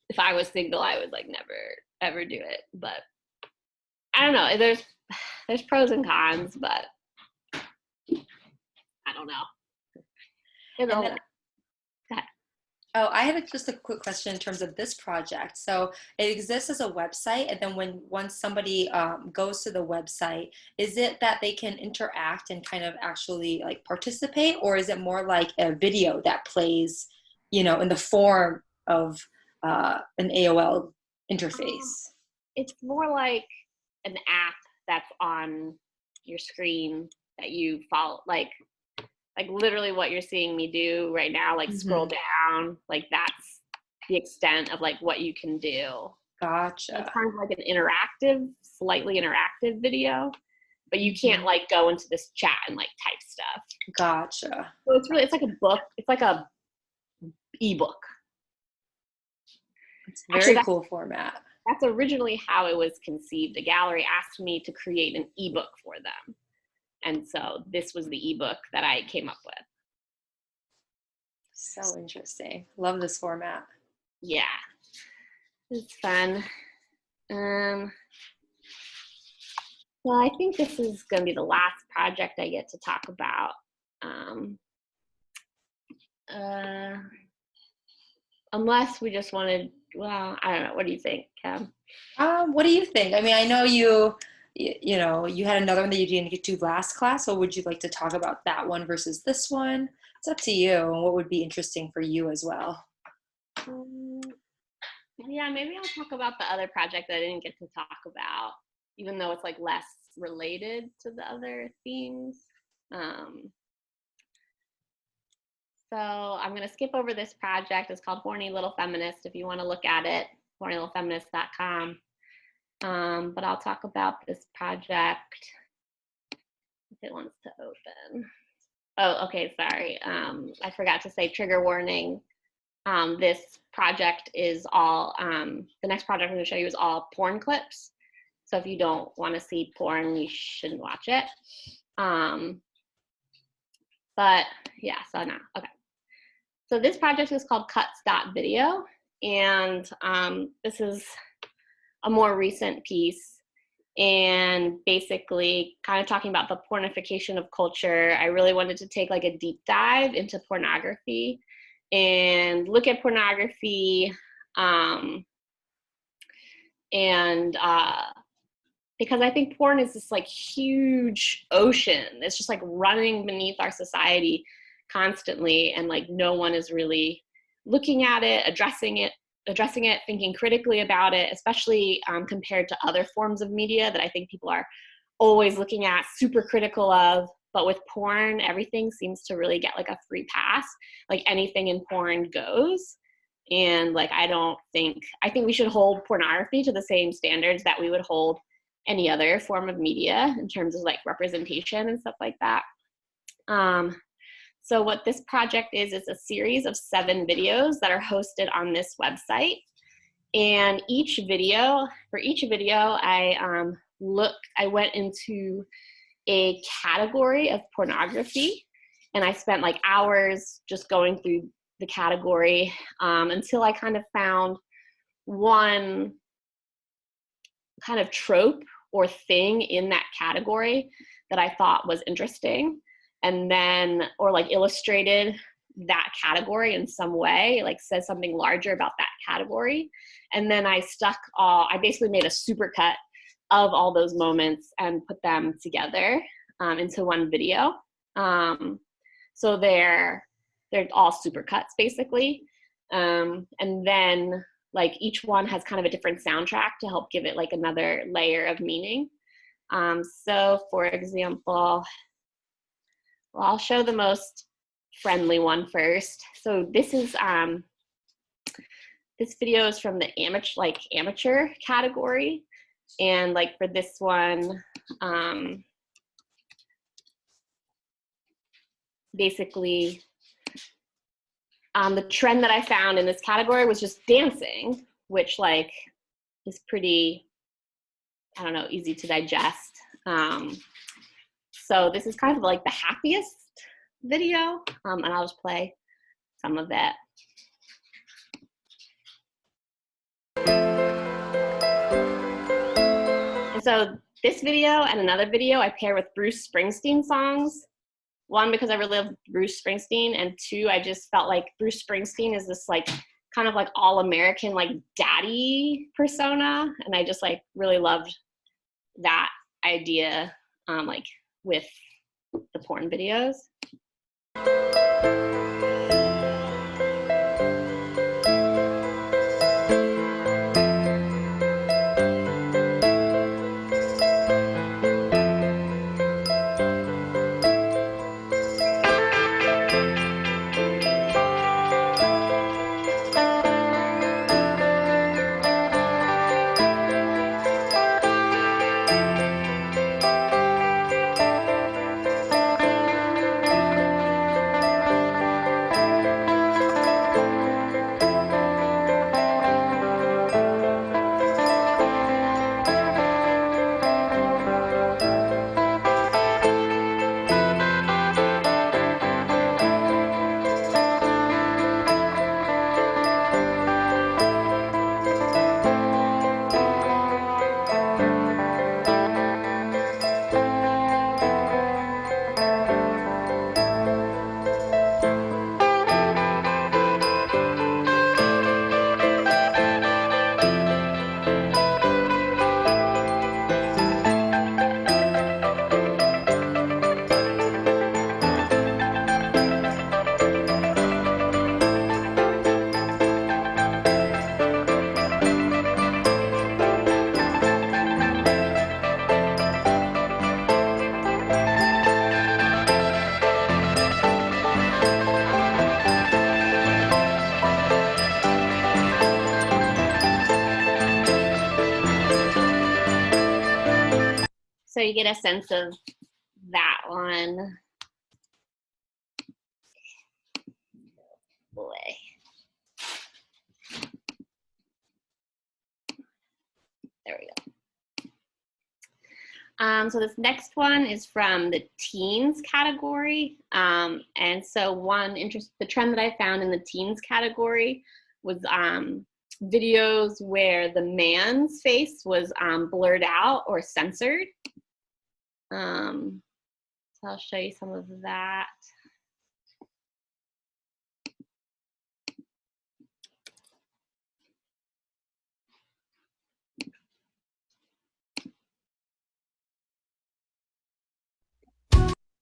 if I was single, I would like never ever do it. But I don't know. There's pros and cons, but I don't know. And then, I had just a quick question in terms of this project. So it exists as a website, and then once somebody goes to the website, is it that they can interact and kind of actually like participate, or is it more like a video that plays, you know, in the form of an AOL interface? It's more like an app that's on your screen that you follow, like literally what you're seeing me do right now, like scroll down, like that's the extent of like what you can do. Gotcha. It's kind of like an interactive, slightly interactive video, but you can't like go into this chat and like type stuff. Gotcha. So it's like a book. It's like a ebook. It's a very cool format. That's originally how it was conceived. The gallery asked me to create an ebook for them. And so this was the ebook that I came up with. So interesting. Love this format. Yeah, it's fun. Well, I think this is going to be the last project I get to talk about. Unless we just wanted, well, I don't know. What do you think, Cam? What do you think? I mean, I know you know, you had another one that you didn't get to last class, so would you like to talk about that one versus this one? It's up to you, and what would be interesting for you as well. Yeah, maybe I'll talk about the other project that I didn't get to talk about, even though it's like less related to the other themes. So I'm going to skip over this project. It's called Horny Little Feminist. If you want to look at it, hornylittlefeminist.com. But I'll talk about this project if it wants to open. Oh, okay, sorry. I forgot to say trigger warning. This project is all, the next project I'm going to show you is all porn clips. So if you don't want to see porn, you shouldn't watch it. But yeah, so now, okay. So this project is called cuts.video. And this is a more recent piece, and basically kind of talking about the pornification of culture. I really wanted to take like a deep dive into pornography and look at pornography because I think porn is this like huge ocean. It's just like running beneath our society constantly, and like no one is really looking at it, addressing addressing it, thinking critically about it, especially compared to other forms of media that I think people are always looking at, super critical of. But with porn, everything seems to really get like a free pass. Like anything in porn goes. And like, I think we should hold pornography to the same standards that we would hold any other form of media in terms of like representation and stuff like that. So what this project is a series of 7 videos that are hosted on this website. And for each video, I went into a category of pornography, and I spent like hours just going through the category until I kind of found one kind of trope or thing in that category that I thought was interesting, and then, or like illustrated that category in some way, like says something larger about that category. And then I basically made a supercut of all those moments and put them together into one video. So they're all supercuts basically. And then like each one has kind of a different soundtrack to help give it like another layer of meaning. So for example, well, I'll show the most friendly one first. So this is this video is from the amateur category, and like for this one, basically the trend that I found in this category was just dancing, which like is pretty, I don't know, easy to digest. So this is kind of like the happiest video, and I'll just play some of it. And so this video and another video I pair with Bruce Springsteen songs. One, because I really love Bruce Springsteen, and 2, I just felt like Bruce Springsteen is this like kind of like all-American like daddy persona, and I just like really loved that idea like with the porn videos. So you get a sense of that one. Boy. There we go. So this next one is from the teens category. And so the trend that I found in the teens category was videos where the man's face was blurred out or censored. So I'll show you some of that.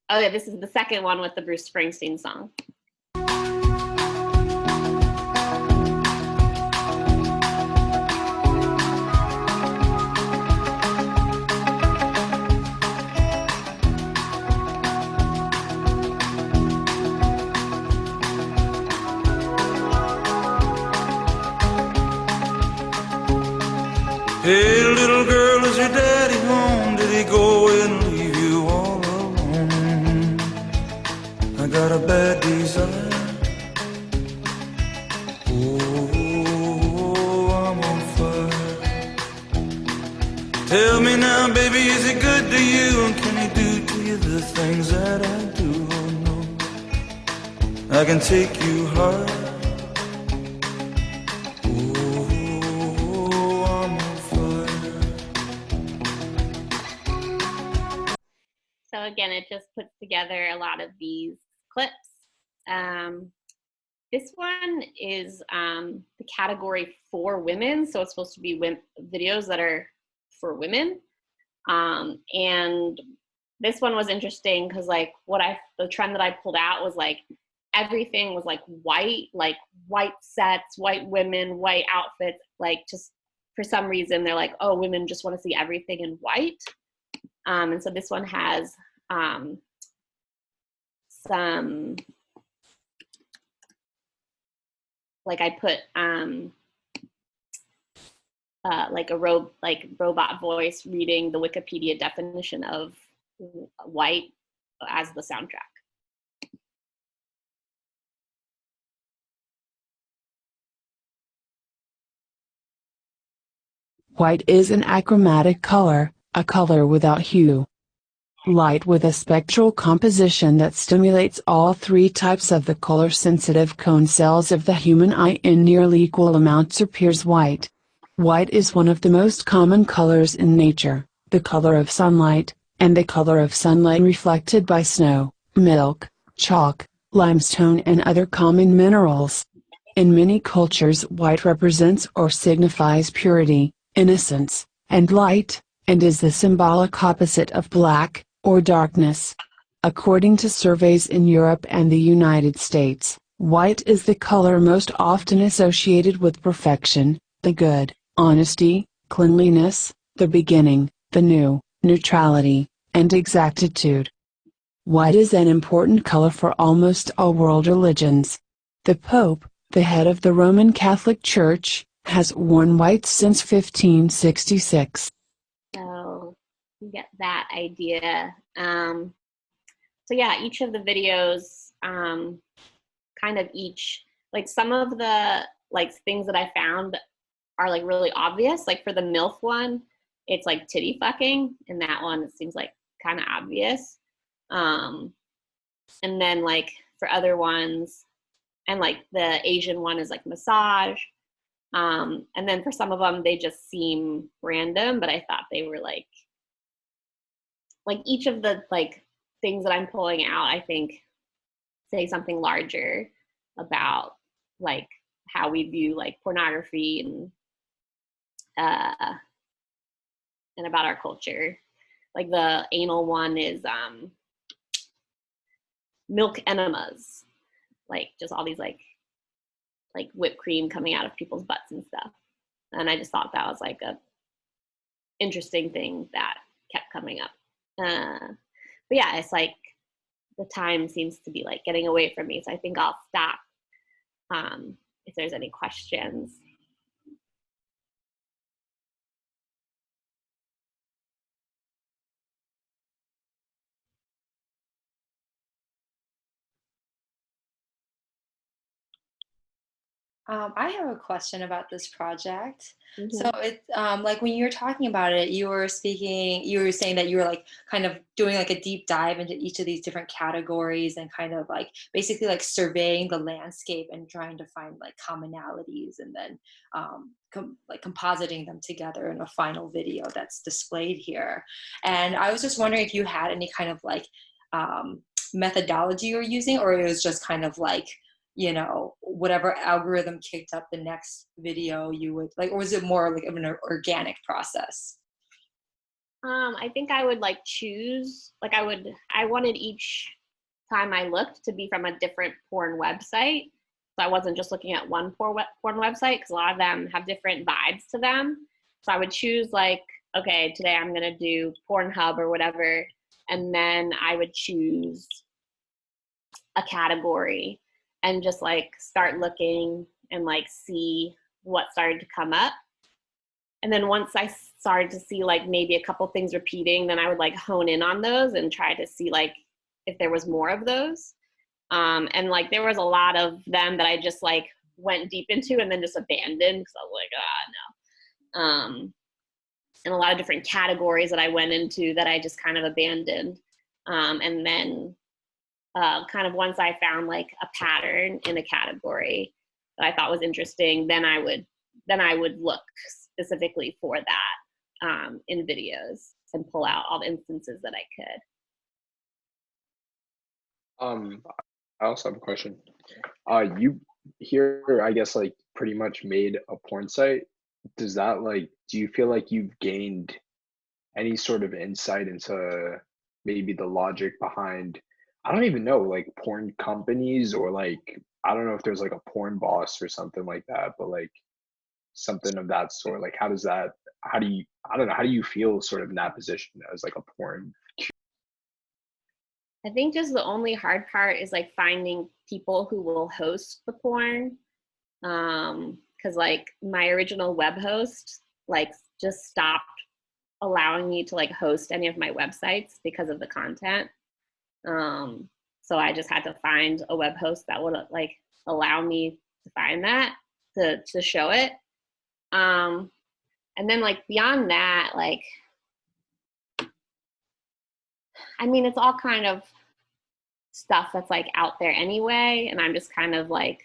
Oh yeah, this is the second one with the Bruce Springsteen song. Hey, little girl, is your daddy home? Did he go away and leave you all alone? I got a bad desire. Oh, I'm on fire. Tell me now, baby, is he good to you? And can he do to you the things that I do? Oh no, I can take you high. Oh, I'm on fire. So again, it just puts together a lot of these clips. This one is the category for women, so it's supposed to be videos that are for women. And this one was interesting because like the trend that I pulled out was like everything was like white sets, white women, white outfits. Like just for some reason they're like, oh, women just want to see everything in white. And so this one has some, like I put like a robot voice reading the Wikipedia definition of white as the soundtrack. White is an achromatic color, a color without hue. Light with a spectral composition that stimulates all three types of the color-sensitive cone cells of the human eye in nearly equal amounts appears white. White is one of the most common colors in nature, the color of sunlight, and the color of sunlight reflected by snow, milk, chalk, limestone and other common minerals. In many cultures white represents or signifies purity, innocence, and light, and is the symbolic opposite of black, or darkness. According to surveys in Europe and the United States, white is the color most often associated with perfection, the good, honesty, cleanliness, the beginning, the new, neutrality, and exactitude. White is an important color for almost all world religions. The Pope, the head of the Roman Catholic Church, has worn white since 1566. So you get that idea. So yeah, each of the videos, kind of each, like some of the like things that I found are like really obvious. Like for the MILF one, it's like titty fucking, and that one it seems like kind of obvious. And then like for other ones, and like the Asian one is like massage. And then for some of them, they just seem random, but I thought they were like each of the like things that I'm pulling out, I think say something larger about like how we view like pornography and about our culture. Like the anal one is milk enemas, like just all these like whipped cream coming out of people's butts and stuff. And I just thought that was like a interesting thing that kept coming up. But yeah, it's like the time seems to be like getting away from me. So I think I'll stop if there's any questions. I have a question about this project. So it's like when you were talking about it, you were saying that you were like kind of doing like a deep dive into each of these different categories and kind of like basically like surveying the landscape and trying to find like commonalities and then like compositing them together in a final video that's displayed here. And I was just wondering if you had any kind of like methodology you were using, or it was just kind of like, you know, whatever algorithm kicked up the next video you would like, or was it more like an organic process? I think I would like choose, like I wanted each time I looked to be from a different porn website. So I wasn't just looking at one porn website, because a lot of them have different vibes to them. So I would choose like, okay, today I'm gonna do Pornhub or whatever. And then I would choose a category and just like start looking and like see what started to come up. And then once I started to see like maybe a couple things repeating, then I would like hone in on those and try to see like if there was more of those. And like there was a lot of them that I just like went deep into and then just abandoned because I was like, no. And a lot of different categories that I went into that I just kind of abandoned. And then kind of once I found like a pattern in a category that I thought was interesting, then I would look specifically for that in videos and pull out all the instances that I could. I also have a question. You here, I guess, like pretty much made a porn site. Does that like, do you feel like you've gained any sort of insight into maybe the logic behind, I don't even know, like porn companies or like, I don't know if there's like a porn boss or something like that, but like something of that sort. Like, how do you, I don't know, how do you feel sort of in that position as like a porn? I think just the only hard part is like finding people who will host the porn. Cause like my original web host like just stopped allowing me to like host any of my websites because of the content. So I just had to find a web host that would like allow me to find that to show it. And then like beyond that, like, I mean, it's all kind of stuff that's like out there anyway. And I'm just kind of like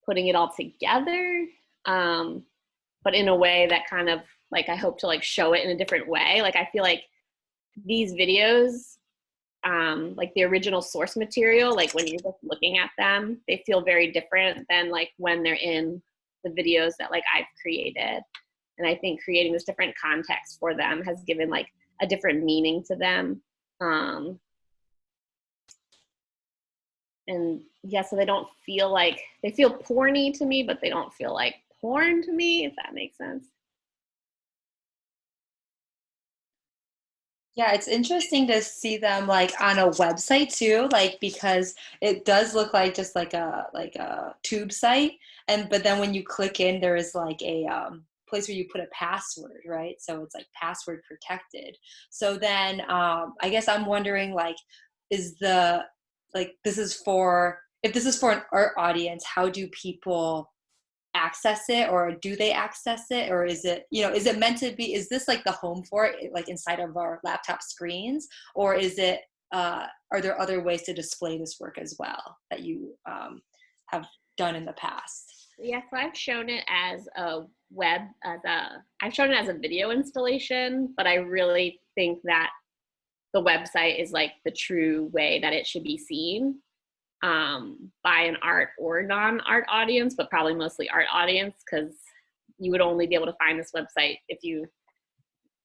putting it all together. But in a way that kind of like, I hope to like show it in a different way. Like, I feel like these videos, like the original source material, like when you're just looking at them, they feel very different than like when they're in the videos that like I've created. And I think creating this different context for them has given like a different meaning to them. And yeah, so they don't feel like, they feel porny to me, but they don't feel like porn to me, if that makes sense. Yeah, it's interesting to see them like on a website too, like because it does look like just like a tube site, and but then when you click in, there is like a place where you put a password, right? So it's like password protected. So then I guess I'm wondering like, is the like this is for if this is for an art audience, how do people access it, or do they access it, or is it, you know, is it meant to be, is this like the home for it, like inside of our laptop screens, or is it are there other ways to display this work as well that you have done in the past? Yeah, so I've shown it as I've shown it as a video installation, but I really think that the website is like the true way that it should be seen. By an art or non-art audience, but probably mostly art audience, because you would only be able to find this website if you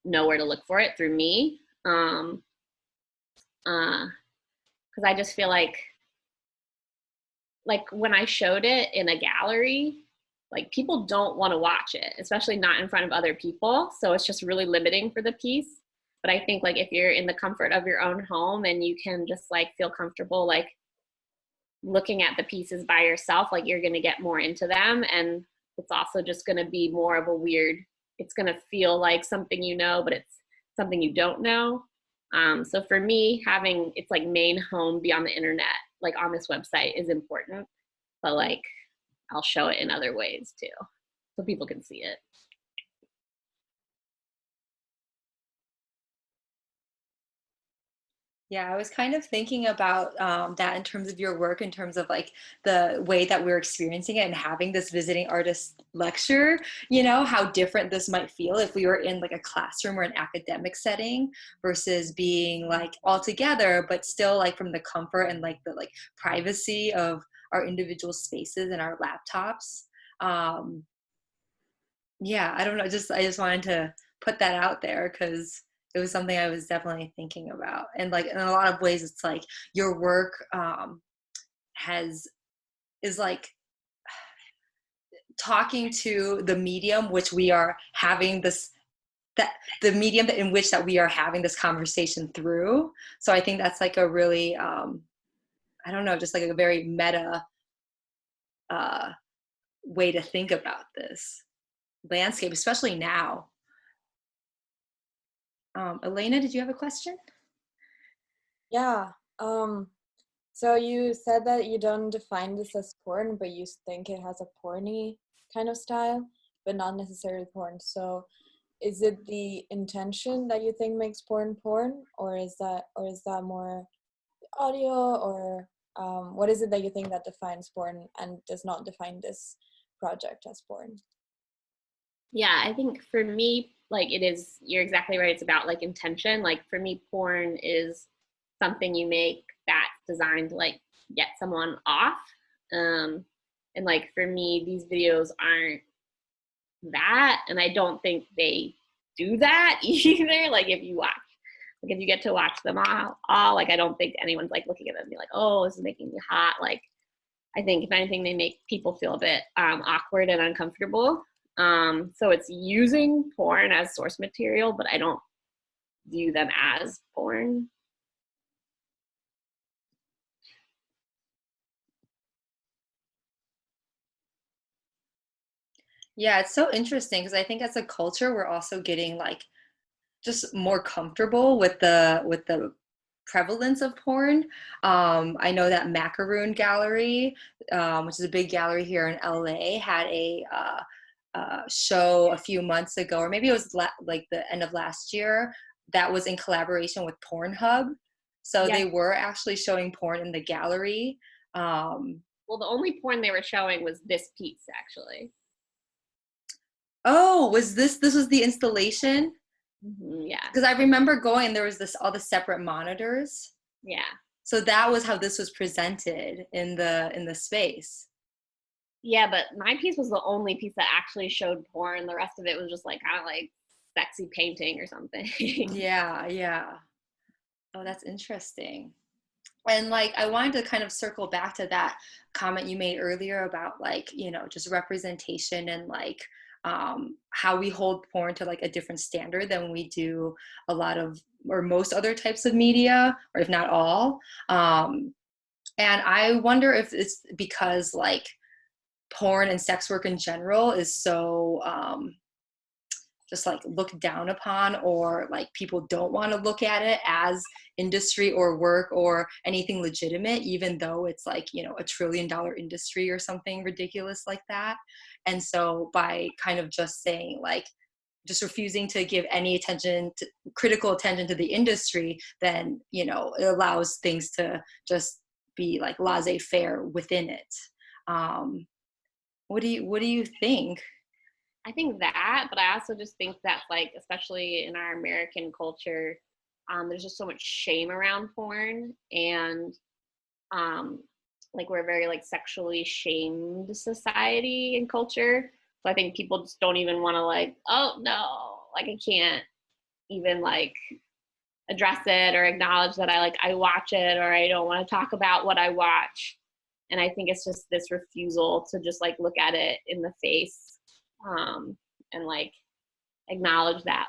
know where to look for it through me. Because I just feel like when I showed it in a gallery, like people don't want to watch it, especially not in front of other people. So it's just really limiting for the piece. But I think like if you're in the comfort of your own home and you can just like feel comfortable like looking at the pieces by yourself, like you're going to get more into them, and it's also just going to be more of a weird, it's going to feel like something you know, but it's something you don't know. So for me, having its like main home be on the internet, like on this website, is important, but like I'll show it in other ways too so people can see it. Yeah, I was kind of thinking about that in terms of your work, in terms of like the way that we're experiencing it and having this visiting artist lecture, you know, how different this might feel if we were in like a classroom or an academic setting versus being like all together, but still like from the comfort and like the like privacy of our individual spaces and our laptops. Yeah, I don't know, I just wanted to put that out there because it was something I was definitely thinking about. And like in a lot of ways, it's like your work is like talking to the medium which we are having this, that the medium in which that we are having this conversation through. So I think that's like a really I don't know, just like a very meta way to think about this. landscape, especially now. Elena, did you have a question? Yeah. So you said that you don't define this as porn, but you think it has a porny kind of style, but not necessarily porn. So is it the intention that you think makes porn porn, or is that more audio, or what is it that you think that defines porn and does not define this project as porn? Yeah, I think for me, like it is, you're exactly right. It's about like intention. Like for me, porn is something you make that's designed to like get someone off. And like for me, these videos aren't that, and I don't think they do that either. Like if you watch, like if you get to watch them all, like I don't think anyone's like looking at them and be like, oh, this is making me hot. Like I think if anything, they make people feel a bit awkward and uncomfortable. So it's using porn as source material, but I don't view them as porn. Yeah, it's so interesting because I think as a culture, we're also getting like just more comfortable with the prevalence of porn. I know that Macaroon Gallery, which is a big gallery here in LA, had a show a few months ago, or maybe it was like the end of last year, that was in collaboration with Pornhub. So Yes. they were actually showing porn in the gallery. Well, the only porn they were showing was this piece, actually. Oh, this was the installation? Yeah. Because I remember going and there was all the separate monitors. Yeah. So that was how this was presented in the space. Yeah, but my piece was the only piece that actually showed porn. The rest of it was just like kind of like sexy painting or something. Yeah, yeah. Oh, that's interesting. And like I wanted to kind of circle back to that comment you made earlier about like, just representation and like how we hold porn to like a different standard than we do a lot of or most other types of media, or if not all. And I wonder if it's because like porn and sex work in general is so just like looked down upon, or like people don't want to look at it as industry or work or anything legitimate, even though it's like, $1 trillion industry or something ridiculous like that. And so by kind of just saying like, just refusing to give any critical attention to the industry, then, it allows things to just be like laissez-faire within it. What do you think? I think that, but I also just think that like, especially in our American culture, there's just so much shame around porn, and like we're a very like sexually shamed society and culture. So I think people just don't even want to like, oh no, like I can't even like address it or acknowledge that I watch it, or I don't want to talk about what I watch. And I think it's just this refusal to just like look at it in the face, and like acknowledge that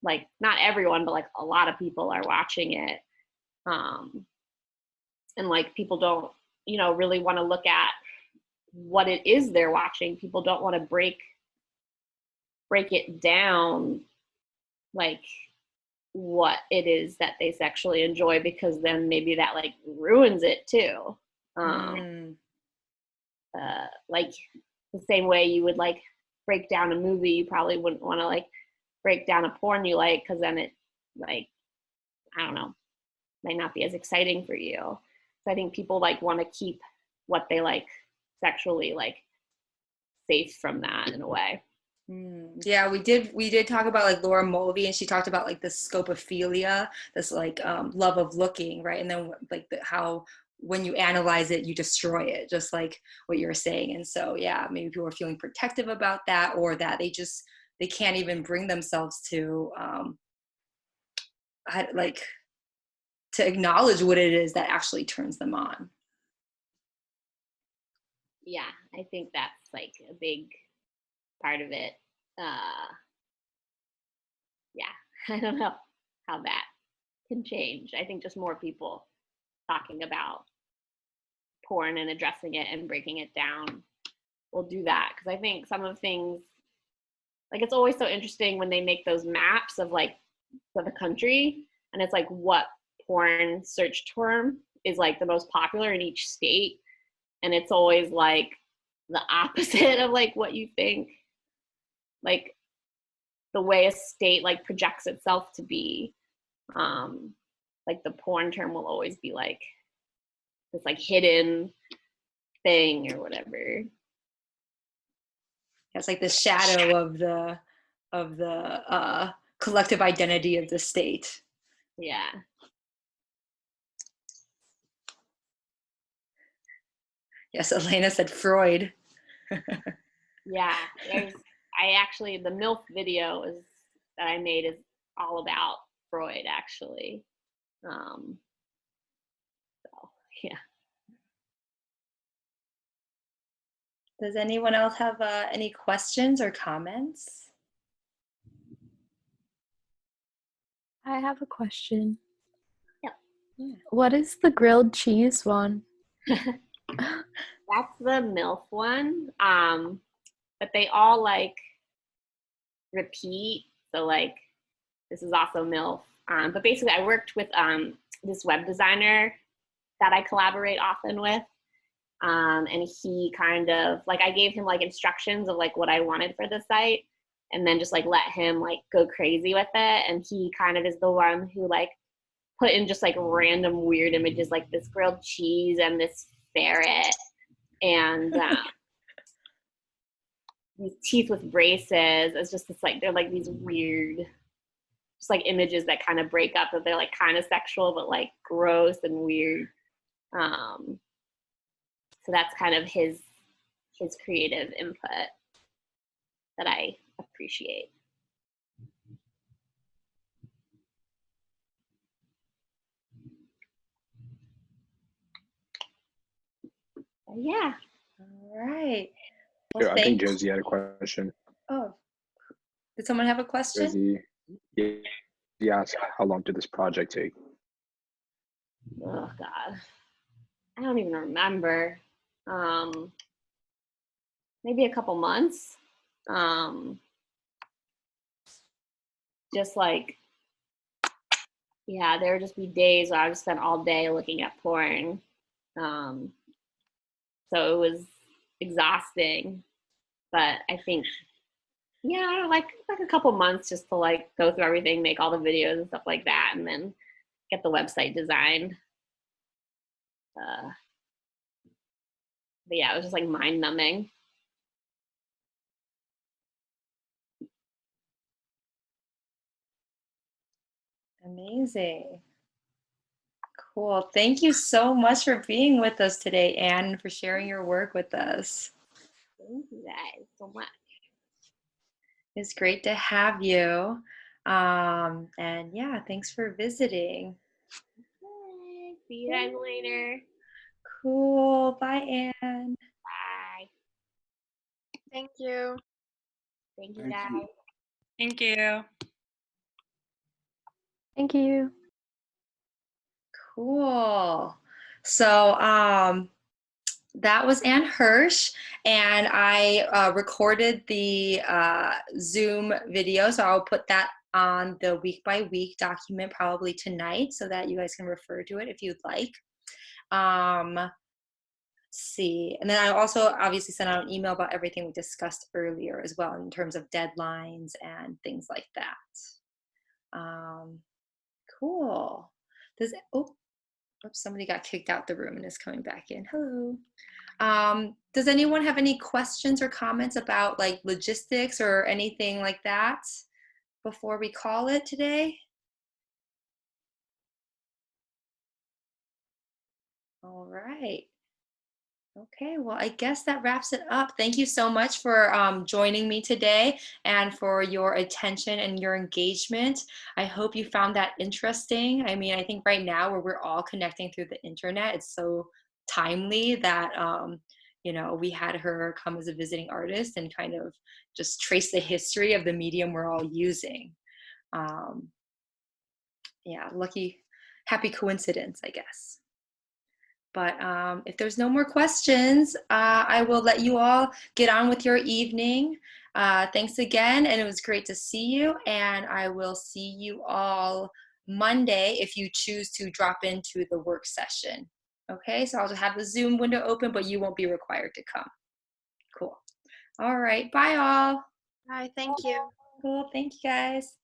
like not everyone, but like a lot of people are watching it, and like people don't really want to look at what it is they're watching. People don't want to break it down, like what it is that they sexually enjoy, because then maybe that like ruins it too. Like the same way you would like break down a movie, you probably wouldn't want to like break down a porn you like, because then it like, I don't know, might not be as exciting for you. So I think people like want to keep what they like sexually like safe from that in a way. Yeah, we did talk about like Laura Mulvey, and she talked about like this scopophilia, this like love of looking, right? And then like how when you analyze it, you destroy it, just like what you're saying. And so yeah, maybe people are feeling protective about that, or that they can't even bring themselves to like to acknowledge what it is that actually turns them on. Yeah, I think that's like a big part of it. Yeah, I don't know how that can change. I think just more people talking about porn and addressing it and breaking it down will do that, because I think some of the things like it's always so interesting when they make those maps of like for the country, and it's like what porn search term is like the most popular in each state, and it's always like the opposite of like what you think, like the way a state like projects itself to be. Like the porn term will always be like this like hidden thing or whatever. It's like the shadow of the collective identity of the state. Yeah. Yes, Elena said Freud. Yeah, I actually, the MILF video is that I made is all about Freud actually. So yeah. Does anyone else have any questions or comments? I have a question. Yeah. What is the grilled cheese one? That's the MILF one. But they all like repeat. So like this is also MILF. But basically I worked with this web designer that I collaborate often with. And he kind of like, I gave him like instructions of like what I wanted for the site, and then just like let him like go crazy with it. And he kind of is the one who like put in just like random weird images, like this grilled cheese and this ferret and these teeth with braces. It's just this like, they're like these weird, just like images that kind of break up, that they're like kind of sexual, but like gross and weird. So that's kind of his creative input that I appreciate. Yeah. All right. Well, Well, I think Josie had a question. Oh, did someone have a question? Josie, he asked, how long did this project take? Oh God, I don't even remember. Maybe a couple months. Just like, yeah, there would just be days where I would spend all day looking at porn. So it was exhausting, but I think, yeah, like a couple months just to like go through everything, make all the videos and stuff like that, and then get the website designed. But yeah, it was just like mind numbing. Amazing. Cool. Thank you so much for being with us today, Anne, and for sharing your work with us. Thank you guys so much. It's great to have you. And yeah, thanks for visiting. Okay, see you guys later. Cool. Bye, Anne. Bye. Thank you. Thank you, guys. Thank you. Thank you. Cool. So that was Anne Hirsh, and I recorded the Zoom video, so I'll put that on the week by week document probably tonight so that you guys can refer to it if you'd like. Let's see. And then I also obviously sent out an email about everything we discussed earlier as well in terms of deadlines and things like that. Cool. Somebody got kicked out the room and is coming back in. Hello. Does anyone have any questions or comments about like logistics or anything like that before we call it today? All right. Okay, well, I guess that wraps it up. Thank you so much for joining me today and for your attention and your engagement. I hope you found that interesting. I mean, I think right now where we're all connecting through the internet, it's so timely that, you know, we had her come as a visiting artist and kind of just trace the history of the medium we're all using. Yeah, happy coincidence, I guess. But if there's no more questions, I will let you all get on with your evening. Thanks again, and it was great to see you. And I will see you all Monday if you choose to drop into the work session. Okay, so I'll just have the Zoom window open, but you won't be required to come. Cool. All right, bye all. Bye, thank you. Cool, thank you guys.